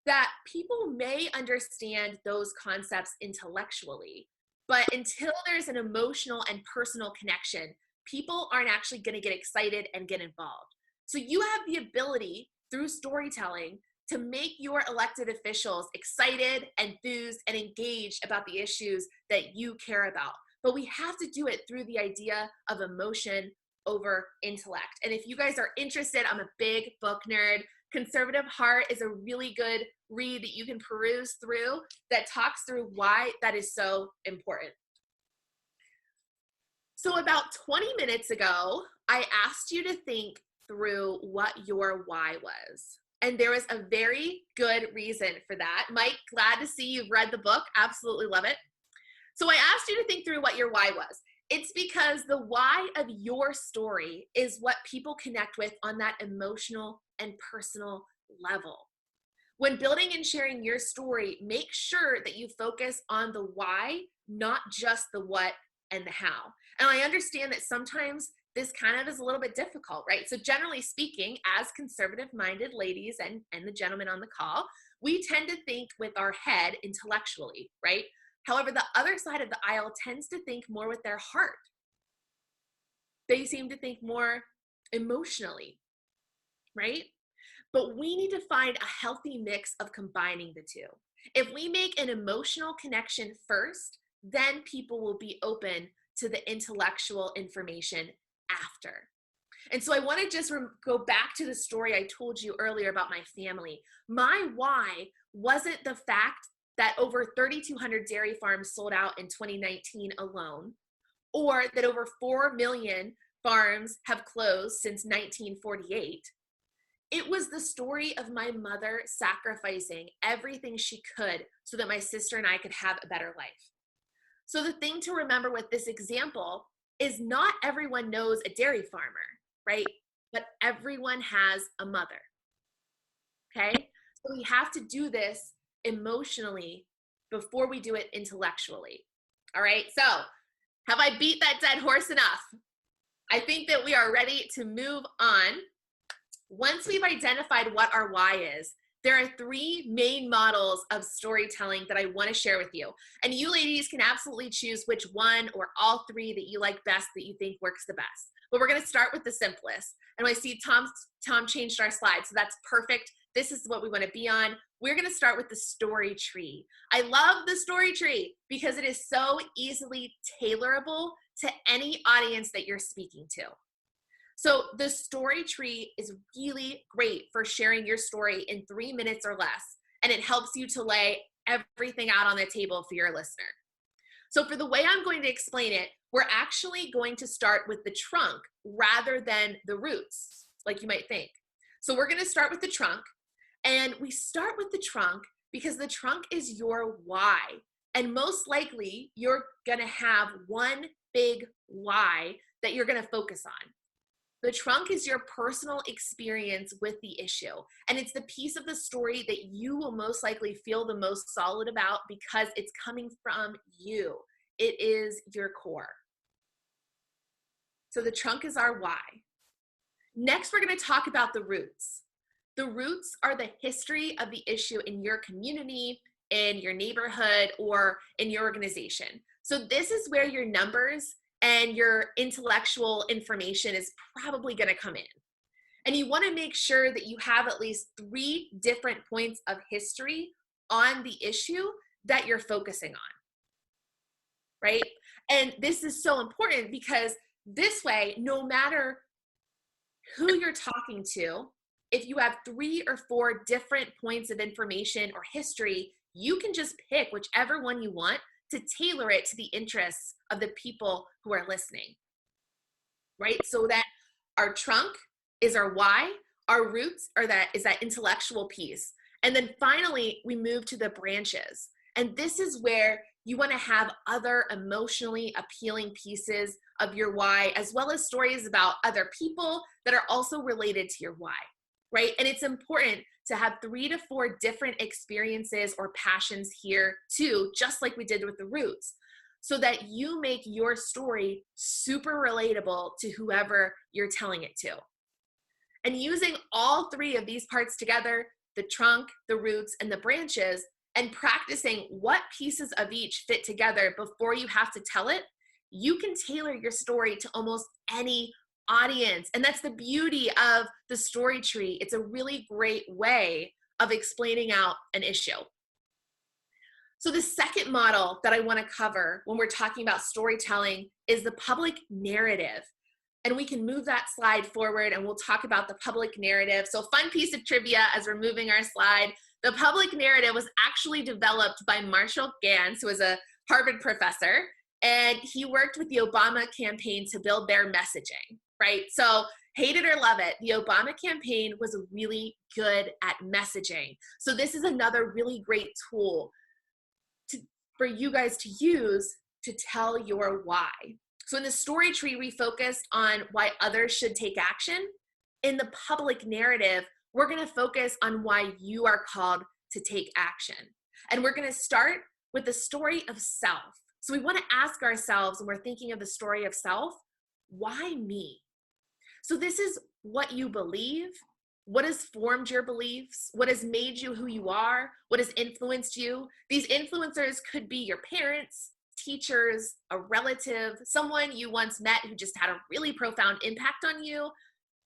that people may understand those concepts intellectually, but until there's an emotional and personal connection, people aren't actually going to get excited and get involved. So you have the ability through storytelling to make your elected officials excited, enthused, and engaged about the issues that you care about. But we have to do it through the idea of emotion over intellect. And if you guys are interested, I'm a big book nerd. Conservative Heart is a really good read that you can peruse through that talks through why that is so important. So about 20 minutes ago, I asked you to think through what your why was. And there was a very good reason for that. Mike, glad to see you've read the book. Absolutely love it. So I asked you to think through what your why was. It's because the why of your story is what people connect with on that emotional and personal level. When building and sharing your story, make sure that you focus on the why, not just the what and the how. And I understand that sometimes this kind of is a little bit difficult, right? So generally speaking, as conservative-minded ladies and the gentlemen on the call, we tend to think with our head intellectually, right? However, the other side of the aisle tends to think more with their heart. They seem to think more emotionally, right? But we need to find a healthy mix of combining the two. If we make an emotional connection first, then people will be open to the intellectual information after. And so I want to just go back to the story I told you earlier about my family. My why wasn't the fact that over 3,200 dairy farms sold out in 2019 alone, or that over 4 million farms have closed since 1948. It was the story of my mother sacrificing everything she could so that my sister and I could have a better life. So the thing to remember with this example is not everyone knows a dairy farmer, right? But everyone has a mother, okay? So we have to do this emotionally before we do it intellectually, all right? So have I beat that dead horse enough? I think that we are ready to move on. Once we've identified what our why is, there are 3 main models of storytelling that I want to share with you. And you ladies can absolutely choose which one or all 3 that you like best, that you think works the best. But we're going to start with the simplest. And I see Tom changed our slide, so that's perfect. this is what we want to be on. We're going to start with the story tree. I love the story tree because it is so easily tailorable to any audience that you're speaking to. So the story tree is really great for sharing your story in 3 minutes or less, and it helps you to lay everything out on the table for your listener. So for the way I'm going to explain it, we're actually going to start with the trunk rather than the roots, like you might think. So we're going to start with the trunk, and we start with the trunk because the trunk is your why. And most likely you're going to have one big why that you're going to focus on. The trunk is your personal experience with the issue, and it's the piece of the story that you will most likely feel the most solid about because it's coming from you. It is your core. So the trunk is our why. Next, we're going to talk about the roots. The roots are the history of the issue in your community, in your neighborhood, or in your organization. So this is where your numbers and your intellectual information is probably going to come in. And you want to make sure that you have at least 3 different points of history on the issue that you're focusing on, right? And this is so important because this way, no matter who you're talking to, if you have 3 or 4 different points of information or history, you can just pick whichever one you want to tailor it to the interests of the people who are listening, right? So that our trunk is our why, our roots is that intellectual piece. And then finally, we move to the branches. And this is where you want to have other emotionally appealing pieces of your why, as well as stories about other people that are also related to your why, right? And it's important to have 3 to 4 different experiences or passions here too, just like we did with the roots, so that you make your story super relatable to whoever you're telling it to. And using all 3 of these parts together, the trunk, the roots, and the branches, and practicing what pieces of each fit together before you have to tell it, you can tailor your story to almost any audience. And that's the beauty of the story tree. It's a really great way of explaining out an issue. So the second model that I want to cover when we're talking about storytelling is the public narrative. And we can move that slide forward and we'll talk about the public narrative. So fun piece of trivia as we're moving our slide. The public narrative was actually developed by Marshall Gans, who was a Harvard professor, and he worked with the Obama campaign to build their messaging, right? So hate it or love it, the Obama campaign was really good at messaging. So this is another really great tool for you guys to use to tell your why. So in the story tree, we focused on why others should take action. In the public narrative, we're going to focus on why you are called to take action. And we're going to start with the story of self. So we want to ask ourselves when we're thinking of the story of self, why me? So this is what you believe, what has formed your beliefs, what has made you who you are, what has influenced you. These influencers could be your parents, teachers, a relative, someone you once met who just had a really profound impact on you.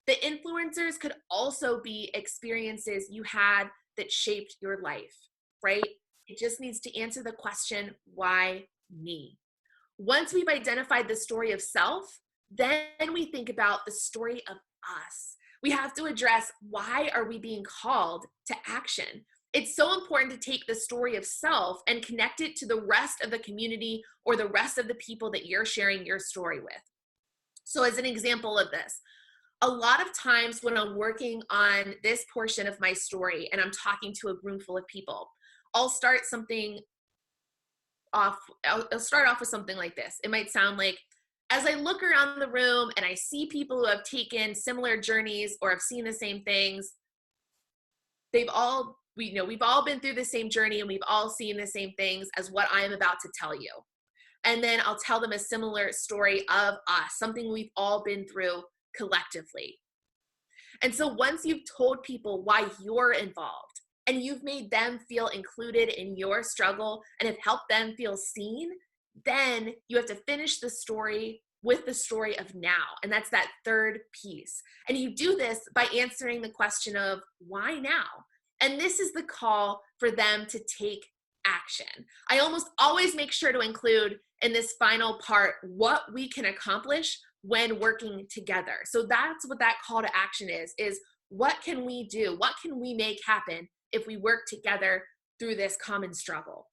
The influencers could also be experiences you had that shaped your life, right? It just needs to answer the question, why me? Once we've identified the story of self, then we think about the story of us. We have to address, why are we being called to action? It's so important to take the story of self and connect it to the rest of the community or the rest of the people that you're sharing your story with. So as an example of this, a lot of times when I'm working on this portion of my story and I'm talking to a room full of people, I'll start off with something like this. It might sound like, as I look around the room and I see people who have taken similar journeys or have seen the same things, we've all been through the same journey and we've all seen the same things as what I am about to tell you. And then I'll tell them a similar story of us, something we've all been through collectively. And so once you've told people why you're involved and you've made them feel included in your struggle and have helped them feel seen, then you have to finish the story with the story of now. And that's that third piece. And you do this by answering the question of why now? And this is the call for them to take action. I almost always make sure to include in this final part what we can accomplish when working together. So that's what that call to action is what can we do? What can we make happen if we work together through this common struggle?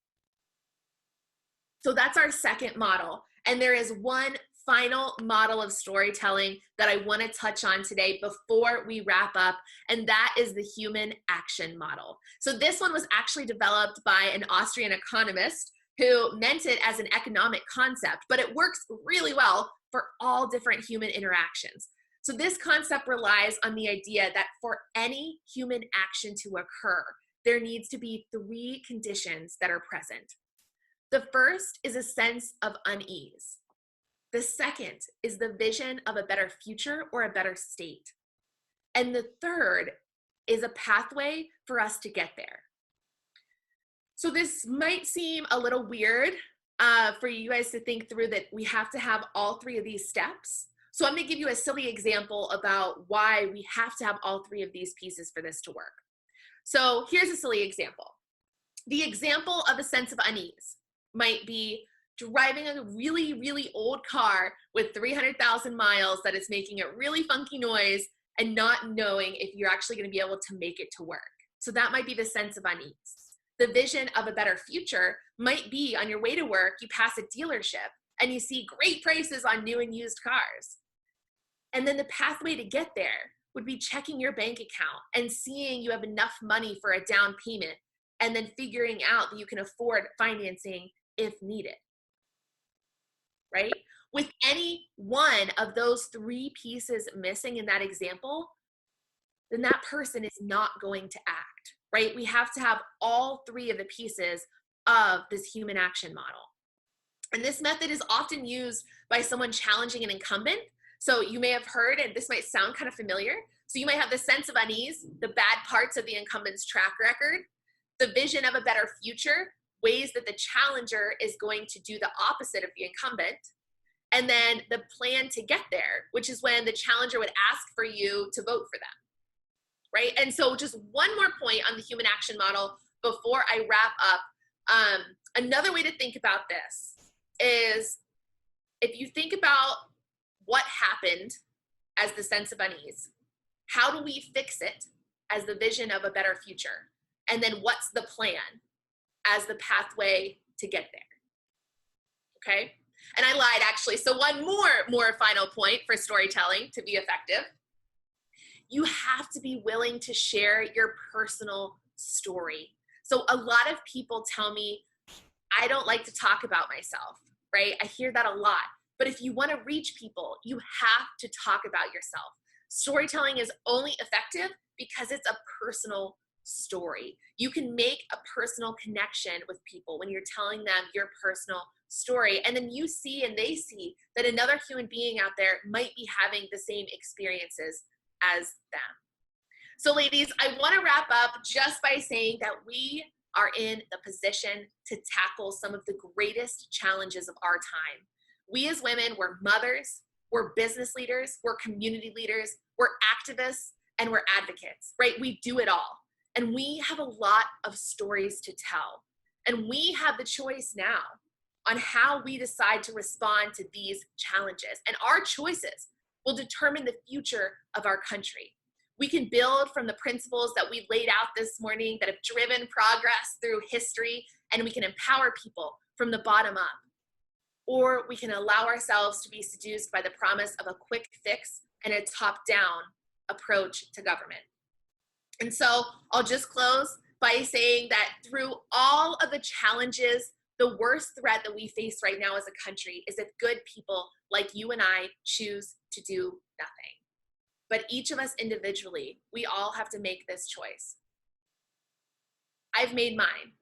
So that's our second model. And there is one final model of storytelling that I want to touch on today before we wrap up, and that is the human action model. So this one was actually developed by an Austrian economist who meant it as an economic concept, but it works really well for all different human interactions. So this concept relies on the idea that for any human action to occur, there needs to be 3 conditions that are present. The first is a sense of unease. The second is the vision of a better future or a better state. And the third is a pathway for us to get there. So this might seem a little weird for you guys to think through that we have to have all 3 of these steps. So I'm going to give you a silly example about why we have to have all 3 of these pieces for this to work. So here's a silly example. The example of a sense of unease might be driving a really, really old car with 300,000 miles that is making a really funky noise and not knowing if you're actually going to be able to make it to work. So that might be the sense of unease. The vision of a better future might be on your way to work, you pass a dealership and you see great prices on new and used cars. And then the pathway to get there would be checking your bank account and seeing you have enough money for a down payment and then figuring out that you can afford financing if needed, right? With any one of those 3 pieces missing in that example, then that person is not going to act, right? We have to have all 3 of the pieces of this human action model. And this method is often used by someone challenging an incumbent. So you may have heard, and this might sound kind of familiar. So you might have the sense of unease, the bad parts of the incumbent's track record, the vision of a better future, ways that the challenger is going to do the opposite of the incumbent, and then the plan to get there, which is when the challenger would ask for you to vote for them, right? And so just one more point on the human action model before I wrap up. Another way to think about this is if you think about what happened as the sense of unease, how do we fix it as the vision of a better future? And then what's the plan as the pathway to get there? Okay? And I lied actually. So one more final point for storytelling to be effective. You have to be willing to share your personal story. So a lot of people tell me, I don't like to talk about myself, right? I hear that a lot. But if you want to reach people, you have to talk about yourself. Storytelling is only effective because it's a personal story. You can make a personal connection with people when you're telling them your personal story. And then you see and they see that another human being out there might be having the same experiences as them. So ladies, I want to wrap up just by saying that we are in the position to tackle some of the greatest challenges of our time. We as women, we're mothers, we're business leaders, we're community leaders, we're activists, and we're advocates, right? We do it all. And we have a lot of stories to tell. And we have the choice now on how we decide to respond to these challenges. And our choices will determine the future of our country. We can build from the principles that we laid out this morning that have driven progress through history, and we can empower people from the bottom up. Or we can allow ourselves to be seduced by the promise of a quick fix and a top-down approach to government. And so I'll just close by saying that through all of the challenges, the worst threat that we face right now as a country is if good people like you and I choose to do nothing. But each of us individually, we all have to make this choice. I've made mine,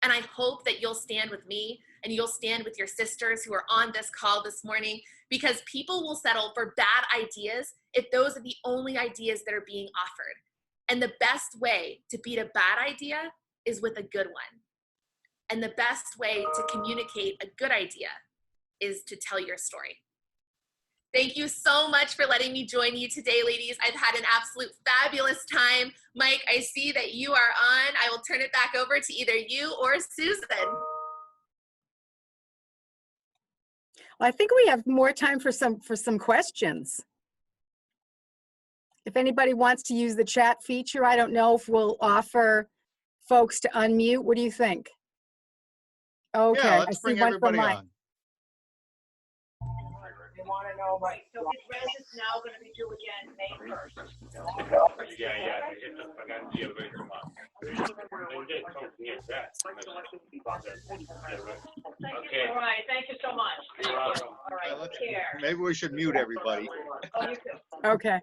and I hope that you'll stand with me and you'll stand with your sisters who are on this call this morning, because people will settle for bad ideas if those are the only ideas that are being offered. And the best way to beat a bad idea is with a good one. And the best way to communicate a good idea is to tell your story. Thank you so much for letting me join you today, ladies. I've had an absolute fabulous time. Mike, I see that you are on. I will turn it back over to either you or Susan. Well, I think we have more time for some questions. If anybody wants to use the chat feature, I don't know if we'll offer folks to unmute. What do you think? Okay, Yeah, I let's see bring one from everybody Mike. on. They want to know, right, so his res is now going to be due again May 1st. Okay. All right, thank you so much. You're welcome. All right, take care. Maybe we should mute everybody. Oh, you too. Okay.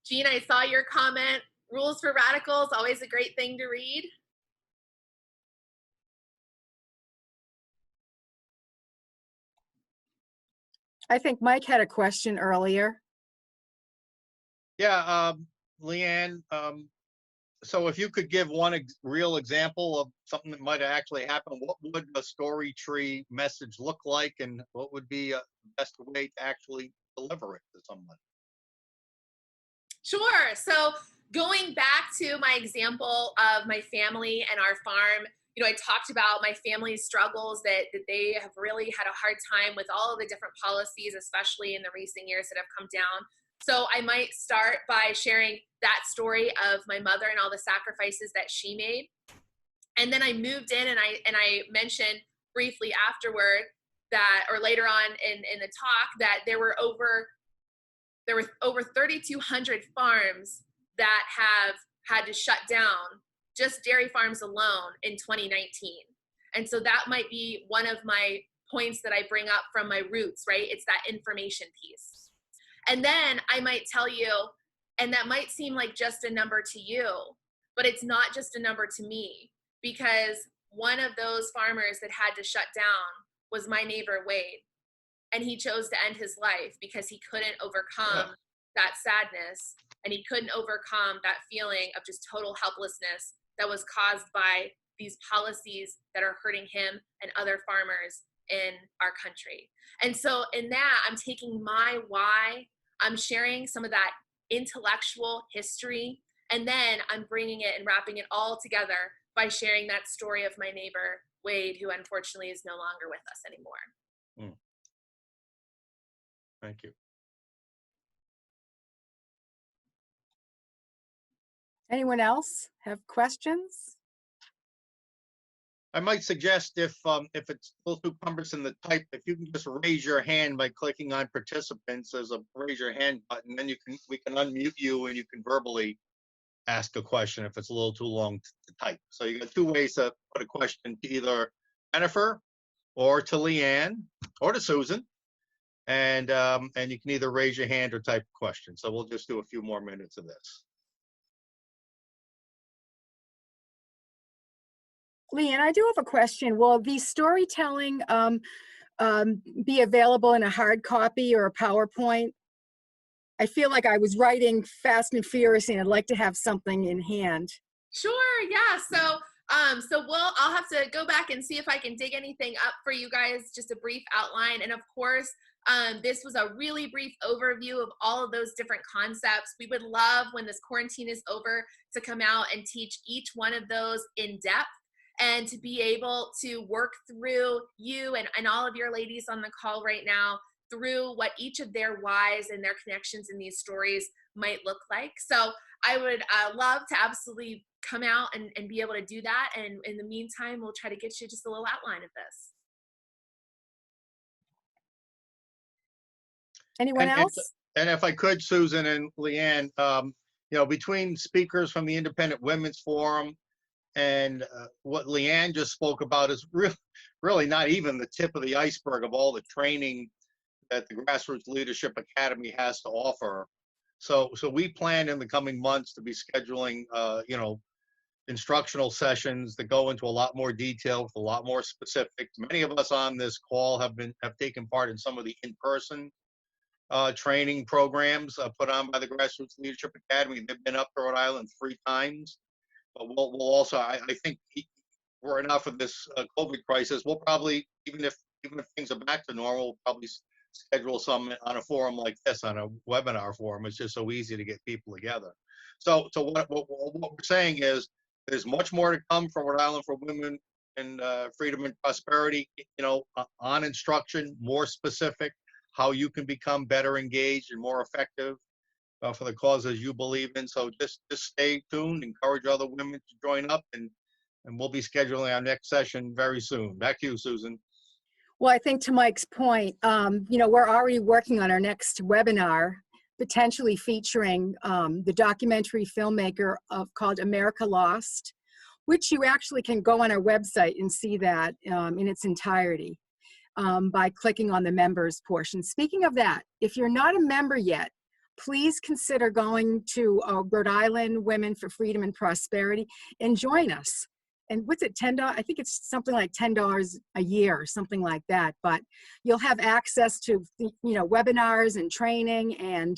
Jean, I saw your comment. Rules for Radicals, always a great thing to read. I think Mike had a question earlier. Yeah, LeeAnn, so if you could give one real example of something that might have actually happened, what would a story tree message look like, and what would be the best way to actually deliver it to someone? Sure. So going back to my example of my family and our farm, you know, I talked about my family's struggles, that they have really had a hard time with all of the different policies, especially in the recent years that have come down. So I might start by sharing that story of my mother and all the sacrifices that she made. And then I moved in and I mentioned briefly afterward that, or later on in the talk, that there were over 3,200 farms that have had to shut down, just dairy farms alone, in 2019. And so that might be one of my points that I bring up from my roots, right? It's that information piece. And then I might tell you, and that might seem like just a number to you, but it's not just a number to me, because one of those farmers that had to shut down was my neighbor, Wade. And he chose to end his life because he couldn't overcome that sadness, and he couldn't overcome that feeling of just total helplessness that was caused by these policies that are hurting him and other farmers in our country. And so in that, I'm taking my why, I'm sharing some of that intellectual history, and then I'm bringing it and wrapping it all together by sharing that story of my neighbor, Wade, who unfortunately is no longer with us anymore. Thank you. Anyone else have questions? I might suggest if it's a little too cumbersome to type, if you can just raise your hand by clicking on participants, there's a raise your hand button, then we can unmute you and you can verbally ask a question if it's a little too long to type. So you got two ways to put a question, to either Jennifer or to LeeAnn or to Susan. And you can either raise your hand or type a question. So we'll just do a few more minutes of this. LeeAnn, I do have a question. Will the storytelling be available in a hard copy or a PowerPoint? I feel like I was writing Fast and Furious and I'd like to have something in hand. Sure, yeah. So I'll have to go back and see if I can dig anything up for you guys, just a brief outline. And of course, this was a really brief overview of all of those different concepts. We would love, when this quarantine is over, to come out and teach each one of those in depth, and to be able to work through you and all of your ladies on the call right now through what each of their whys and their connections in these stories might look like. So I would love to absolutely come out and be able to do that. And in the meantime, we'll try to get you just a little outline of this. Anyone else? And if I could, Susan and LeeAnn, between speakers from the Independent Women's Forum and what LeeAnn just spoke about is really not even the tip of the iceberg of all the training that the Grassroots Leadership Academy has to offer. So we plan in the coming months to be scheduling, instructional sessions that go into a lot more detail, with a lot more specifics. Many of us on this call have taken part in some of the in-person training programs put on by the Grassroots Leadership Academy. They've been up to Rhode Island 3 times. But we'll also, I think, were enough of this COVID crisis, we'll probably, even if things are back to normal, we'll probably schedule some on a forum like this, on a webinar forum. It's just so easy to get people together. So what we're saying is, there's much more to come from Rhode Island for Women in Freedom and Prosperity, on instruction, more specific, how you can become better engaged and more effective for the causes you believe in. So just stay tuned, encourage other women to join up, and we'll be scheduling our next session very soon. Back to you, Susan. Well, I think to Mike's point, we're already working on our next webinar, potentially featuring the documentary filmmaker called America Lost, which you actually can go on our website and see that in its entirety by clicking on the members portion. Speaking of that, if you're not a member yet, please consider going to Rhode Island Women for Freedom and Prosperity and join us. And what's it, $10? I think it's something like $10 a year or something like that. But you'll have access to, webinars and training, and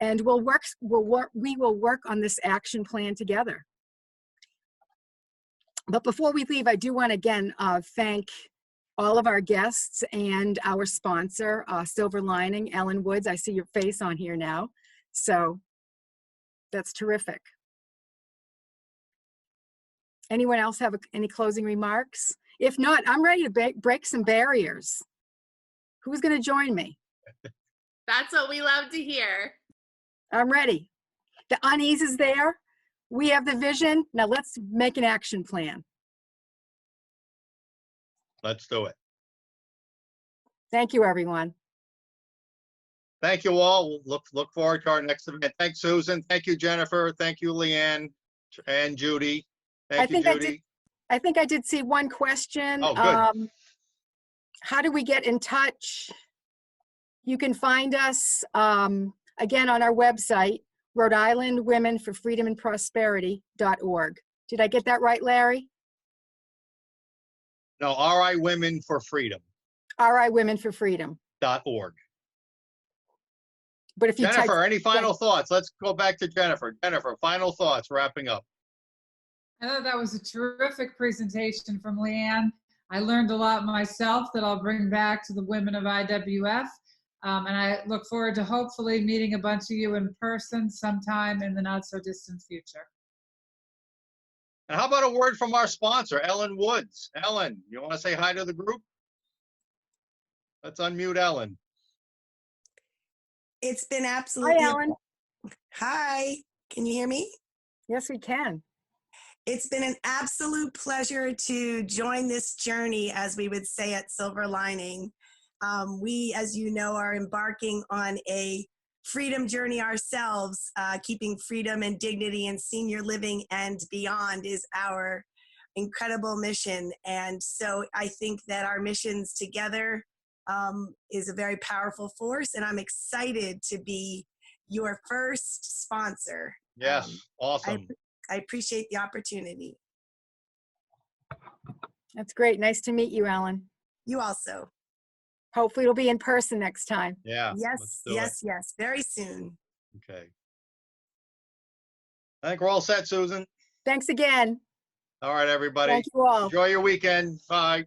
we will work on this action plan together. But before we leave, I do want to again thank all of our guests and our sponsor, Silver Lining, Ellen Woods. I see your face on here now, so that's terrific. Anyone else have any closing remarks? If not, I'm ready to break some barriers. Who's going to join me? That's what we love to hear. I'm ready. The unease is there. We have the vision. Now let's make an action plan. Let's do it. Thank you, everyone. Thank you all. We'll look forward to our next event. Thanks, Susan. Thank you, Jennifer. Thank you, LeeAnn and Judy. Thank you, Judy. I think I did see one question. Oh, good. How do we get in touch? You can find us, again, on our website, Rhode Island Women for Freedom and Prosperity.org. Did I get that right, Larry? No, RI Women for Freedom. RI Women for Freedom. .org. But if you Jennifer, any final thoughts? Let's go back to Jennifer. Jennifer, final thoughts, wrapping up. I thought that was a terrific presentation from LeeAnn. I learned a lot myself that I'll bring back to the women of IWF. And I look forward to hopefully meeting a bunch of you in person sometime in the not so distant future. And how about a word from our sponsor, Ellen Woods? Ellen, you want to say hi to the group? Let's unmute Ellen. It's been absolutely. Hi, Ellen. Hi, can you hear me? Yes, we can. It's been an absolute pleasure to join this journey, as we would say at Silver Lining. We, as you know, are embarking on a freedom journey ourselves. Keeping freedom and dignity in senior living and beyond is our incredible mission. And so I think that our missions together is a very powerful force, and I'm excited to be your first sponsor. Yes, awesome. I appreciate the opportunity. That's great. Nice to meet you, Ellen. You also. Hopefully it'll be in person next time. Yeah. Yes, yes, yes. Very soon. Okay. I think we're all set, Susan. Thanks again. All right, everybody. Thank you all. Enjoy your weekend. Bye.